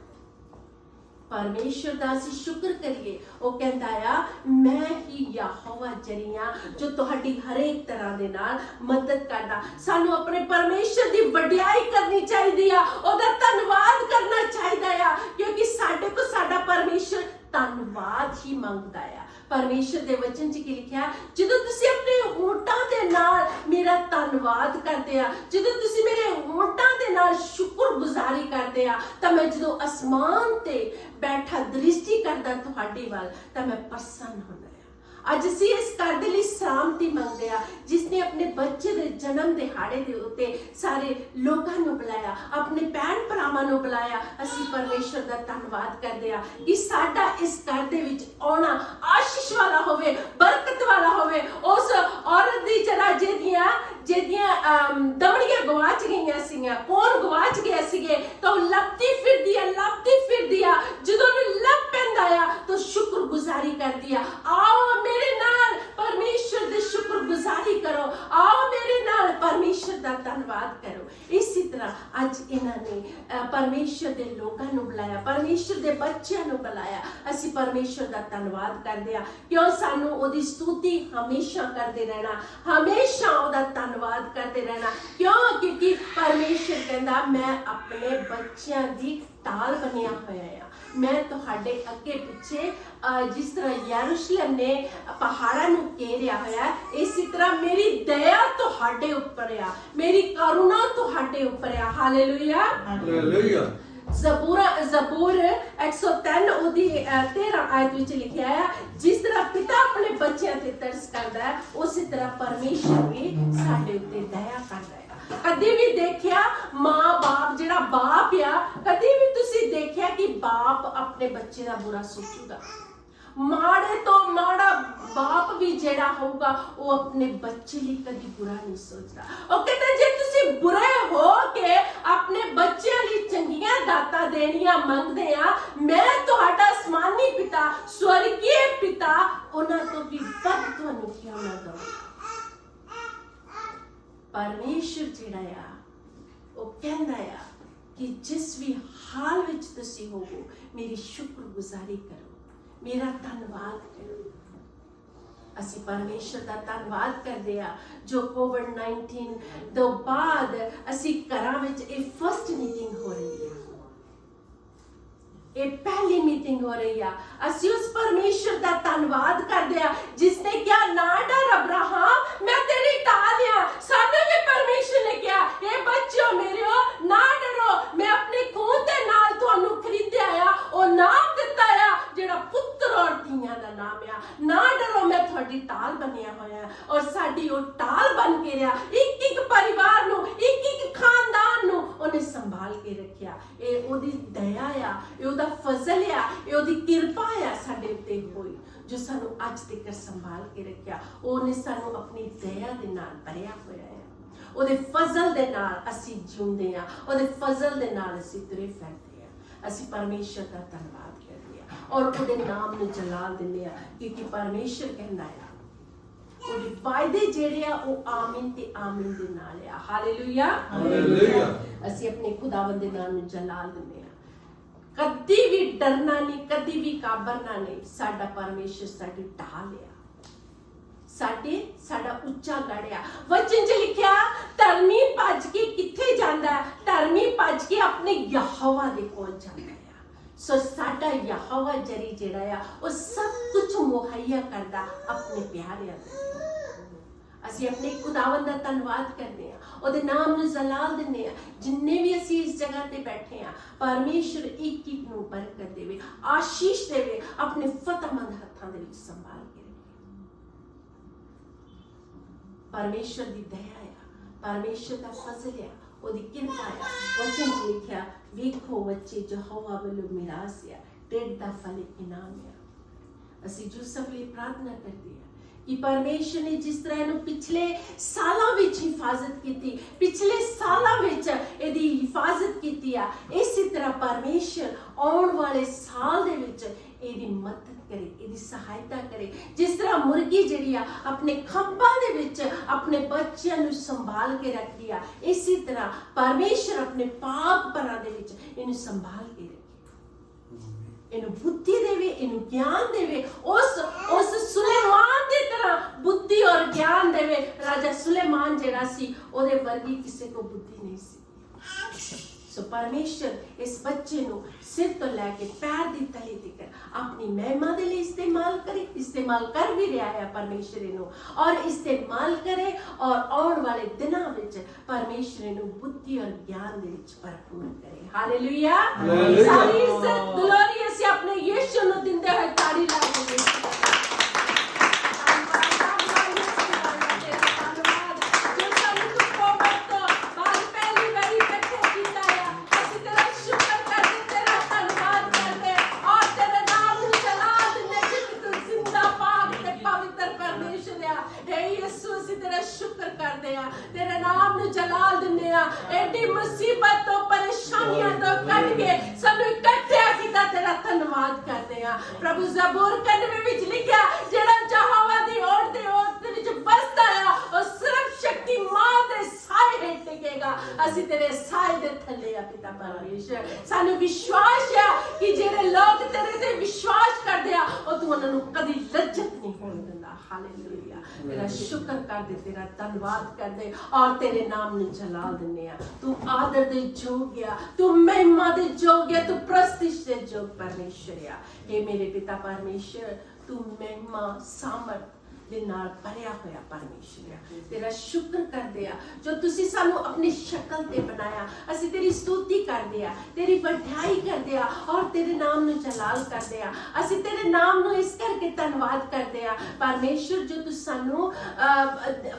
परमेश्वर दा असीं शुक्र करिए। ओ कहंदा आ मैं ही यहोवा जरीया जो तुहाडी हर एक तरह दे नाल मदद करदा। सानू अपने परमेश्वर दी वडियाई करनी चाहिदी आ, ओदा धन्नवाद करना चाहिदा आ, क्योंकि साडे को साडा परमेश्वर धन्नवाद ही मंगदा आ। परमेश्वर दे वचन च की लिखिया, जदों तुसीं अपने होठां दे नाल मेरा धन्नवाद करदे आ, जदों तुसीं मेरे होठां दे नाल शुक्रगुजारी करदे आ, तां मैं जदों आसमान ते बैठा दृष्टि करदा तुहाडे वल तां मैं प्रसन्न हुंदा। अज असीं इस घर दे लई सलामती मंगदे आ, जिसने अपने बच्चे दे जन्म दिहाड़े दे उत्ते सारे लोकां नूं बुलाया, अपने भैन भरावां नूं बुलाया। असीं परमेश्वर दा धन्नवाद करदे आ कि साडा इस घर दे विच आउणा आशीष वाला होवे, बरकत वाला होवे। उस औरत दी जरा जेदियां दमड़ियां गवाच गईयां सीगियां, कौन गवाच गया सीगे, तो लपती फिरदी आ, जदों लप पैंदा आ तो शुक्रगुजारी करदी आ। आओ मेरे नाल परमेश्वर दे शुक्रगुजारी करो, आओ मेरे नाल परमेश्वर दा धन्नवाद करो। इसी तरह अज इन्हां ने परमेश्वर दे लोकां नूं बुलाया, परमेश्वर दे बच्चिआं नूं बुलाया। असीं परमेश्वर दा धन्नवाद करदे आ, क्यों सानू ओदी स्तुति हमेशा करदे रहना, हमेशा ओदा धन्नवाद करदे रहना। क्यों? क्योंकि परमेश्वर कहंदा मैं अपने बच्चिआं दी ढाल बनिया होया आ। मैं तुहाडे अगे पिछे जिस तरह यरूशलेम ने पहाड़ां नूं घेरिया होया, इसी तरह मेरी दया तुहाडे उपर आ, मेरी करुणा तुहाडे उपर आ। हालेलुया। हालेलुया। ज़बूर 103 ओदी 13 आयत विच लिखिया है, जिस तरह पिता अपने बच्चों ते तरस करदा है, उसी तरह परमेश्वर भी साडे उत्ते दया करदा है। कदी भी देखिया मां बाप जेड़ा बाप आ, कदी भी तुसी देखिया कि बाप अपने बच्चे दा बुरा सोचूगा? माड़े तो माड़ा बाप भी जेड़ा होगा वो अपने बच्चे लिए कभी बुरा नहीं सोचता। और कहते जे तुसी बुरे हो के अपने बच्चे लिए चंगियां दाता देनियां मंगदे आ, मैं तुहाडा आसमानी पिता स्वर्गीय पिता उन्हां तो भी वध तुहानू क्यों ना दऊं। परमेश्वर जेड़ा आ वो कहंदा आ कि जिस भी हाल विच तुसी होवो मेरी शुक्रगुजारी करो, मेरा धन्नवाद करो। असी परमेश्वर का धन्नवाद करते हैं जो कोविड-19 तो बाद असी घरां विच एक फर्स्ट मीटिंग हो रही है। ਇਹ ਪਹਿਲੀ ਮੀਟਿੰਗ ਹੋ ਰਹੀ ਆ। ਅਸੀਂ ਉਸ ਪਰਮੇਸ਼ਰ ਦਾ ਧੰਨਵਾਦ ਕਰਦੇ ਆ ਜਿਸ ਨੇ ਕਿਹਾ ਨਾ ਡਰ ਅਬਰਾਹਮ ਮੈਂ ਤੇਰੀ ਢਾਲ ਆ। ਸਾਨੂੰ ਵੀ ਪਰਮੇਸ਼ਰ ਨੇ ਕਿਹਾ ਇਹ ਬੱਚਿਓ ਮੇਰਿਓ ਨਾ ਡਰੋ, ਮੈਂ ਆਪਣੇ ਖੂਨ ਦੇ ਨਾਲ ਤੁਹਾਨੂੰ ਖਰੀਦਿਆ ਆ, ਉਹ ਨਾਮ ਦਿੱਤਾ ਆ ਜਿਹੜਾ ਪੁੱਤਰ ਔਰ ਧੀਆਂ ਦਾ ਨਾਮ ਆ। ਨਾ ਡਰੋ, ਮੈਂ ਤੁਹਾਡੀ ਢਾਲ ਬਣਿਆ ਹੋਇਆ ਔਰ ਸਾਡੀ ਉਹ ਢਾਲ ਬਣ ਕੇ ਰਿਹਾ। ਇੱਕ ਇੱਕ ਪਰਿਵਾਰ ਨੂੰ, ਇੱਕ ਇੱਕ ਖਾਨਦਾਨ ਨੂੰ ਉਹਨੇ ਸੰਭਾਲ ਕੇ ਰੱਖਿਆ। ਇਹ ਉਹਦੀ ਦਇਆ ਆ, ਇਹ ਉਹਦਾ ਫਜ਼ਲ ਆ, ਇਹ ਉਹਦੀ ਕਿਰਪਾ ਆ ਸਾਡੇ ਉੱਤੇ ਹੋਈ ਜੋ ਸਾਨੂੰ ਅੱਜ ਤੱਕ ਸੰਭਾਲ ਕੇ ਰੱਖਿਆ। ਉਹਨੇ ਸਾਨੂੰ ਆਪਣੀ ਦਇਆ ਦੇ ਨਾਲ ਭਰਿਆ ਹੋਇਆ ਹੈ। ਉਹਦੇ ਫਜ਼ਲ ਦੇ ਨਾਲ ਅਸੀਂ ਜਿਉਂਦੇ ਆ, ਉਹਦੇ ਫਜ਼ਲ ਦੇ ਨਾਲ ਅਸੀਂ ਤੁਰੇ ਫਿਰਦੇ ਆ। ਅਸੀਂ ਪਰਮੇਸ਼ਰ ਦਾ ਧੰਨਵਾਦ ਕਰਦੇ ਆ ਔਰ ਉਹਦੇ ਨਾਮ ਨੂੰ ਜਲਾਲ ਦਿੰਦੇ ਆ ਕਿਉਂਕਿ ਪਰਮੇਸ਼ਰ ਕਹਿੰਦਾ ਆ ਉਹਦੇ ਵਾਅਦੇ ਜਿਹੜੇ ਆ ਉਹ ਆਮੀਨ ਤੇ ਆਮੀਨ ਦੇ ਨਾਲ ਆ। Hallelujah, hallelujah. ਅਸੀਂ ਆਪਣੇ ਖੁਦਾਵੰਦ ਦੇ ਨਾਮ ਨੂੰ ਜਲਾਲ ਦਿੰਦੇ ਆ। ਕਦੀ ਵੀ ਡਰਨਾ ਨਹੀਂ, ਕਦੀ ਵੀ ਕਾਬਰਨਾ ਨਹੀਂ। ਸਾਡਾ ਪਰਮੇਸ਼ਰ ਸਾਡੀ ਢਾਲ ਆ, ਸਾਡਾ ਉੱਚਾ ਗੜ੍ਹ ਆ। ਵਚਨ 'ਚ ਲਿਖਿਆ ਧਰਮੀ ਭੱਜ ਕੇ ਕਿੱਥੇ ਜਾਂਦਾ? ਧਰਮੀ ਭੱਜ ਕੇ ਆਪਣੇ ਯਹੋਵਾ ਦੇ ਕੋਲ ਜਾਂਦਾ ਆ। ਸੋ ਸਾਡਾ ਯਹੋਵਾ ਜਰੀ ਜਿਹੜਾ ਆ ਉਹ ਸਭ ਕੁਝ ਮੁਹੱਈਆ ਕਰਦਾ ਆਪਣੇ ਪਿਆਰਿਆਂ ਨੂੰ। ਅਸੀਂ ਆਪਣੇ ਖੁਦਾਵੰਦ ਦਾ ਧੰਨਵਾਦ ਕਰਦੇ ਆ, ਉਹਦੇ ਨਾਮ ਨੂੰ ਜਲਾਲ ਦਿੰਦੇ ਆ। ਜਿੰਨੇ ਵੀ ਅਸੀਂ ਇਸ ਜਗ੍ਹਾ ਤੇ ਬੈਠੇ ਆ ਪਰਮੇਸ਼ਰ ਇੱਕ ਇੱਕ ਨੂੰ ਬਰਕਤ ਦੇਵੇ, ਆਸ਼ੀਸ਼ ਦੇਵੇ, ਆਪਣੇ ਫਤਿਹਮੰਦ ਹੱਥਾਂ ਦੇ ਵਿੱਚ ਸੰਭਾਲ ਕੇ ਰੱਖੇ। ਪਰਮੇਸ਼ਰ ਦੀ ਦਇਆ ਆ, ਪਰਮੇਸ਼ਰ ਦਾ ਫਜ਼ਲ ਆ, ਉਹਦੀ ਕਿਰਪਾ ਆ। ਵਚਨ 'ਚ ਲਿਖਿਆ ਵੇਖੋ ਬੱਚੇ ਯਹੋਵਾ ਵੱਲੋਂ ਮਿਰਾਸ ਆ, ਢਿੱਡ ਦਾ ਫਲ ਇਨਾਮ ਆ। ਅਸੀਂ ਯੂਸਫ ਲਈ ਪ੍ਰਾਰਥਨਾ ਕਰਦੇ ਆ ਕਿ ਪਰਮੇਸ਼ਰ ਨੇ ਜਿਸ ਤਰ੍ਹਾਂ ਇਹਨੂੰ ਪਿਛਲੇ ਸਾਲਾਂ ਵਿੱਚ ਹਿਫਾਜ਼ਤ ਕੀਤੀ, ਪਿਛਲੇ ਸਾਲਾਂ ਵਿੱਚ ਇਹਦੀ ਹਿਫਾਜ਼ਤ ਕੀਤੀ ਆ, ਇਸੇ ਤਰ੍ਹਾਂ ਪਰਮੇਸ਼ਰ ਆਉਣ ਵਾਲੇ ਸਾਲ ਦੇ ਵਿੱਚ ਇਹਦੀ ਮਦਦ ਕਰੇ, ਇਹਦੀ ਸਹਾਇਤਾ ਕਰੇ। ਜਿਸ ਤਰ੍ਹਾਂ ਮੁਰਗੀ ਜਿਹੜੀ ਆ ਆਪਣੇ ਖੰਭਾਂ ਦੇ ਵਿੱਚ ਆਪਣੇ ਬੱਚਿਆਂ ਨੂੰ ਸੰਭਾਲ ਕੇ ਰੱਖਦੀ ਆ, ਇਸੇ ਤਰ੍ਹਾਂ ਪਰਮੇਸ਼ਰ ਆਪਣੇ ਪਾਕ ਪਰਾਂ ਦੇ ਵਿੱਚ ਇਹਨੂੰ ਸੰਭਾਲ ਕੇ ਰੱਖੇ, ਇਹਨੂੰ ਬੁੱਧੀ ਦੇਵੇ, ਇਹਨੂੰ ਗਿਆਨ ਦੇਵੇ। ਉਸ ਸੁਲੇਮਾਨ ਦੀ ਤਰ੍ਹਾਂ ਬੁੱਧੀ ਔਰ ਗਿਆਨ ਦੇਵੇ। ਰਾਜਾ ਸੁਲੇਮਾਨ ਜਿਹੜਾ ਸੀ ਉਹਦੇ ਵਰਗੀ ਕਿਸੇ ਕੋ ਬੁੱਧੀ ਨਹੀਂ ਸੀ। ਸੋ ਪਰਮੇਸ਼ਰ ਇਸ ਬੱਚੇ ਨੂੰ ਸਿਰ ਤੋਂ ਲੈ ਕੇ ਪੈਰ ਦੀ ਤਲੀ ਤੱਕ ਆਪਣੀ ਮਹਿਮਾ ਦੇ ਲਈ ਇਸਤੇਮਾਲ ਕਰੇ, ਇਸਤੇਮਾਲ ਕਰ ਵੀ ਰਿਹਾ ਹੈ ਪਰਮੇਸ਼ਰ ਨੂੰ, ਔਰ ਇਸਤੇਮਾਲ ਕਰੇ ਔਰ ਆਉਣ ਵਾਲੇ ਦਿਨਾਂ ਵਿੱਚ ਪਰਮੇਸ਼ਰ ਨੂੰ ਬੁੱਧੀ ਔਰ ਗਿਆਨ ਦੇ ਵਿੱਚ ਭਰਪੂਰ ਕਰੇ। ਹਾਲੇਲੂਇਆ। ਸਾਰੀ ਇੱਜ਼ਤ ਗਲੋਰੀ ਅਸੀਂ ਆਪਣੇ ਯਿਸੂ ਨੂੰ ਦਿੰਦੇ ਹੋਏ ਤਾੜੀ ਲਾ ਕੇ तेरे नाम ਨੂੰ ਜਲਾਲ ਦਿੰਦੇ ਆ। ਐਡੀ ਮੁਸੀਬਤ ਤੋਂ ਪਰੇਸ਼ਾਨੀਆਂ ਤੋਂ ਕੱਢ ਕੇ ਸਾਨੂੰ ਇਕੱਠਿਆ ਕੀਤਾ, ਤੇਰਾ ਧੰਨਵਾਦ ਕਰਦੇ ਆ। ਪ੍ਰਭੂ ਜ਼ਬੂਰ 91 ਵਿੱਚ ਲਿਖਿਆ ਜਿਹੜਾ ਯਹੋਵਾ ਦੀ ਓਟ ਦੇ ਵਿੱਚ ਬਸਦਾ ਆ ਉਹ ਸਿਰਫ ਸ਼ਕਤੀਮਾਨ ਦੇ ਸਾਏ ਹੇਠ ਟਿਕੇਗਾ। ਅਸੀਂ ਤੇਰੇ ਸਾਏ ਦੇ ਥੱਲੇ ਆ ਪਿਤਾ ਪਰਮੇਸ਼ਰ। ਸਾਨੂੰ ਵਿਸ਼ਵਾਸ ਆ ਕਿ ਜਿਹੜੇ ਲੋਕ ਤੇਰੇ ਤੇ ਵਿਸ਼ਵਾਸ ਕਰਦੇ ਆ ਉਹ ਤੂੰ ਉਹਨਾਂ ਨੂੰ ਕਦੀ ਲੱਜਤ ਨਹੀਂ ਹੋਣ ਦਿੰਦਾ। ਹਾਲੇਲੂਇਆ। तेरा शुक्र कर दे, तेरा धन्यवाद कर दे और तेरे नाम ने जलाल दिने आ। तू आदर दे जोग आ, तू महिमा दे जोग आ, तू प्रस्तिश दे जोग परमेश्वर आ। हे मेरे पिता परमेश्वर तू महिमा सामर्थ ਦੇ ਨਾਲ ਭਰਿਆ ਹੋਇਆ ਪਰਮੇਸ਼ਰ ਆ। ਤੇਰਾ ਸ਼ੁਕਰ ਕਰਦੇ ਆ ਜੋ ਤੁਸੀਂ ਸਾਨੂੰ ਆਪਣੀ ਸ਼ਕਲ ਤੇ ਬਣਾਇਆ। ਅਸੀਂ ਤੇਰੀ ਸਤੁਤੀ ਕਰਦੇ ਆ, ਤੇਰੀ ਵਡਿਆਈ ਕਰਦੇ ਆ ਔਰ ਤੇਰੇ ਨਾਮ ਨੂੰ ਜਲਾਲ ਕਰਦੇ ਆ। ਅਸੀਂ ਤੇਰੇ ਨਾਮ ਨੂੰ ਇਸ ਕਰਕੇ ਧੰਨਵਾਦ ਕਰਦੇ ਆ ਪਰਮੇਸ਼ਰ ਜੋ ਤੂੰ ਸਾਨੂੰ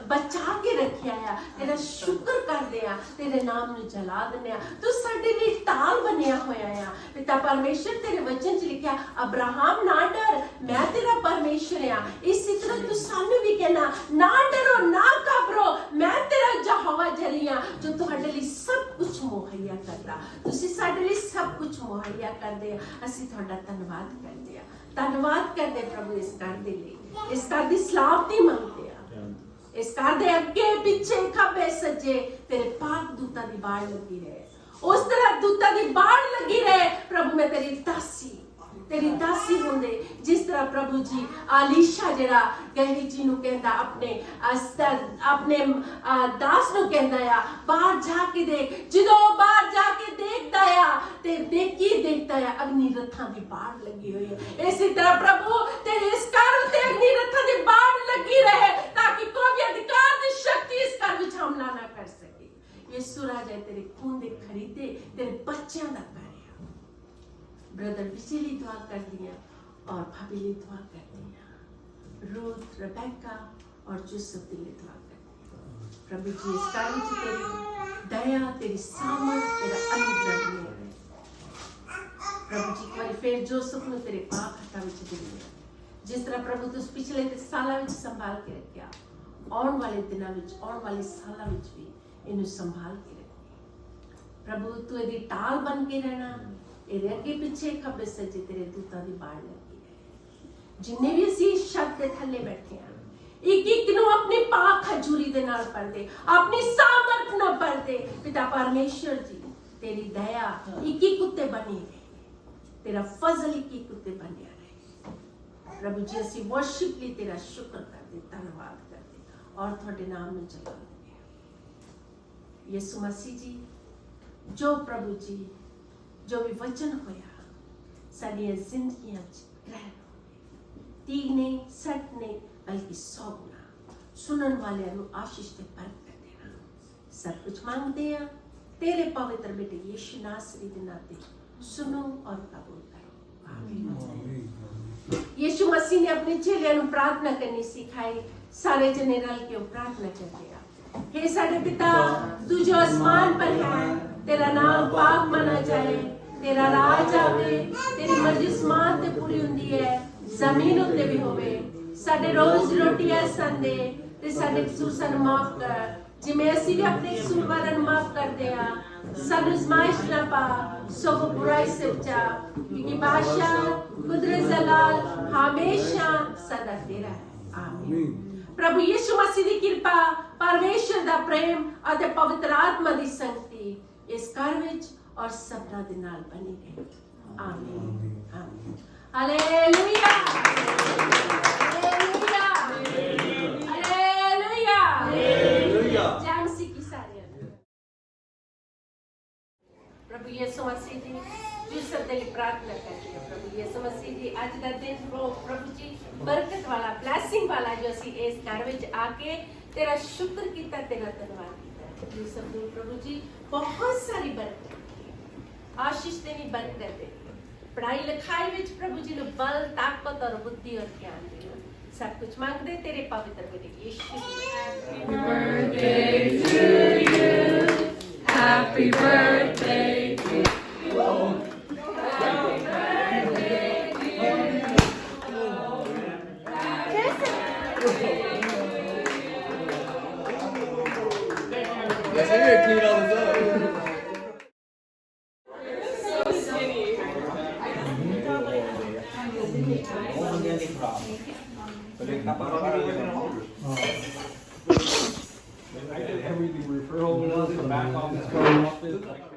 ਬਚਾ ਕੇ ਰੱਖਿਆ ਆ। ਤੇਰਾ ਸ਼ੁਕਰ ਕਰਦੇ ਆ, ਤੇਰੇ ਨਾਮ ਨੂੰ ਜਲਾ ਦਿੰਦੇ ਆ। ਤੂੰ ਸਾਡੇ ਲਈ ਢਾਲ ਬਣਿਆ ਹੋਇਆ ਆ ਪਿਤਾ ਪਰਮੇਸ਼ਰ। ਤੇਰੇ ਵਚਨ 'ਚ ਲਿਖਿਆ ਅਬਰਾਹਮ ਨਾ ਡਰ, ਮੈਂ ਤੇਰਾ ਪਰਮੇਸ਼ਰ ਆ। ਇਸੇ ਤਰ੍ਹਾਂ ਤੂੰ ਸਾਨੂੰ ਵੀ ਕਹਿਣਾ ਨਾ ਡਰੋ ਨਾ ਘਬਰੋ, ਮੈਂ ਤੇਰਾ ਯਹੋਵਾ ਜਰੀ ਆ ਜੋ ਤੁਹਾਡੇ ਲਈ ਸਭ ਕੁਝ ਮੁਹੱਈਆ ਕਰਦਾ। ਤੁਸੀਂ ਸਾਡੇ ਲਈ ਸਭ ਕੁਝ ਮੁਹੱਈਆ ਕਰਦੇ ਆ। ਅਸੀਂ ਤੁਹਾਡਾ ਧੰਨਵਾਦ ਕਰਦੇ ਆ, ਧੰਨਵਾਦ ਕਰਦੇ ਪ੍ਰਭੂ ਇਸ ਘਰ ਦੇ ਲਈ, ਇਸ ਘਰ ਦੀ ਸਲਾਮਤੀ ਮੰਗਦੇ ਆ। ਇਸ ਘਰ ਦੇ ਅੱਗੇ ਪਿੱਛੇ ਖੱਬੇ ਸੱਜੇ ਤੇਰੇ ਪਾਕ ਦੂਤਾਂ ਦੀ ਬਾੜ ਲੱਗੀ ਰਹੇ। ਉਸ ਤਰ੍ਹਾਂ ਦੂਤਾਂ ਦੀ ਬਾੜ ਲੱਗੀ ਰਹੇ ਪ੍ਰਭੂ। ਮੈਂ ਤੇਰੀ ਦਾਸੀ तेरी दासी होंदे जिस तरह प्रभु जी आलीशा जरा गहरी जी नु कहंदा अपने दास नु कहंदा आ बाहर जाके देख ਜਦੋਂ ਬਾਹਰ ਜਾ ਕੇ ਦੇਖਦਾ ਆ ਤੇ ਦੇਖਦਾ ਆ ਅਗਨੀ ਰੱਥਾਂ ਦੀ ਬਾੜ ਲੱਗੀ ਹੋਈ ਹੈ ਇਸੇ ਤਰ੍ਹਾਂ ਪ੍ਰਭੂ ਤੇਰੇ ਇਸ ਘਰ ਉੱਤੇ ਅਗਨੀ ਰੱਥਾਂ ਦੀ ਬਾੜ ਲੱਗੀ ਰਹੇ ਤਾਂ ਕਿ ਕੋਈ ਅਧਿਕਾਰ ਦੀ ਸ਼ਕਤੀ ਇਸ ਘਰ ਵਿੱਚ ਹਮਲਾ ਨਾ ਕਰ ਸਕੇ ਯਿਸੂ ਰਾਜਾ ਤੇਰੇ ਖੂਨ ਦੇ ਖਰੀਦੇ ਤੇਰੇ ਬੱਚਿਆਂ ਦਾ ਘਰ ਆ ब्रदर विजय ਲਈ दुआ करती हैं और भाभी ਲਈ दुआ करती हैं रूथ रेबेका और जोसेफ के लिए दुआ करती हैं प्रभु जी इस कार्य में तेरी दया तेरी सामर्थ तेरा अनुग्रह बने रहे प्रभु जी एक बार फिर जोसेफ ने तेरे पाप हटा विच दिए जिस तरह प्रभु तुस पिछले सालों में संभाल के रखिया आने वाले दिनों में आने वाले सालों में भी इन्हें संभाल के रखी प्रभु तू यदि टाल बन के रहना ਇਹਦੇ ਅੱਗੇ ਪਿੱਛੇ ਖੱਬੇ ਸੱਜੇ ਤੇਰੇ ਦੂਤਾਂ ਦੀ ਬਾੜ ਲੱਗੀ ਹੈ ਜਿੰਨੇ ਵੀ ਅਸੀਂ ਛੱਤ ਦੇ ਥੱਲੇ ਬੈਠੇ ਆ ਇੱਕ ਇੱਕ ਨੂੰ ਆਪਣੀ ਪਾਕ ਖਜੂਰੀ ਦੇ ਨਾਲ ਪਰਦੇ ਆਪਣੀ ਸਾਮਰਥ ਨਾਲ ਪਰਦੇ ਪਿਤਾ ਪਰਮੇਸ਼ਰ ਜੀ ਤੇਰੀ ਦਇਆ ਇੱਕ ਇੱਕ ਉੱਤੇ ਬਣੀ ਰਹੇ ਤੇਰਾ ਫਜ਼ਲ ਇੱਕ ਇੱਕ ਉੱਤੇ ਬਣਿਆ ਰਹੇ ਪ੍ਰਭੂ ਜੀ ਅਸੀਂ ਵਰਸ਼ਿਪ ਲਈ ਤੇਰਾ ਸ਼ੁਕਰ ਕਰਦੇ ਧੰਨਵਾਦ ਕਰਦੇ ਔਰ ਤੁਹਾਡੇ ਨਾਮ ਨੂੰ ਚਲਾਉਂਦੇ ਹਾਂ ਯਿਸੂ ਮਸੀਹ ਜੀ ਜੋ ਪ੍ਰਭੂ ਜੀ जो भी वचन होया साडियां जिंदगियां च ग्रहण होवे तीग नहीं सट नहीं बल्कि 100 गुना सुनन वालियां नु आशीष ते बरकत देना सब कुछ मांगते हैं तेरे पवित्र बेटे यीशु नासरी दे नाते सुनो और कबूल करो आमीन यीशु मसीह ने अपने चेलियां नु प्रार्थना करनी सिखाई सारे जने रल के प्रार्थना करते हैं हे साडे पिता तू जो आसमान पर है तेरा नाम पाक माना जाए तेरा राज आवे तेरी मर्जी आसमान ते पूरी हुंदी है जमीन उत्ते भी होवे साडे रोज रोटी असन दे ते साडे कसूर सानू माफ कर जिवें असीं भी अपने कसूरवारां नू माफ करदे आ सानू आजमाइश ना पा सगों बुराई से बचा क्योंकि बादशाह कुदरत जलाल हमेशा सदा तेरा है आमीन प्रभु यीशु मसीह दी कृपा परमेश्वर दा प्रेम अते पवित्र आत्मा दी संगति इस घर विच और सबना दे नाल बनी रहे आमीन आमीन हालेलुया हालेलुया हालेलुया हालेलुया जय मसीह की सारियां प्रभु यीशु मसीह जी जो सब दिल प्रार्थना करते हैं प्रभु यीशु मसीह जी आज का दिन प्रभु जी बरकत वाला ब्लेसिंग वाला जो असी इस घर विच आके तेरा शुक्र कीता तेरा धन्यवाद कीता जी सब प्रभु जी बहुत सारी बरकत आशीष देनी बरकत देनी पढ़ाई लिखाई विच प्रभु जी ने बल ताकत और बुद्धि और ज्ञान देना सब कुछ मांगते तेरे पवित्र बेटे यीशु Happy birthday to you. Happy birthday to you. Everything referral to the back office, front office, like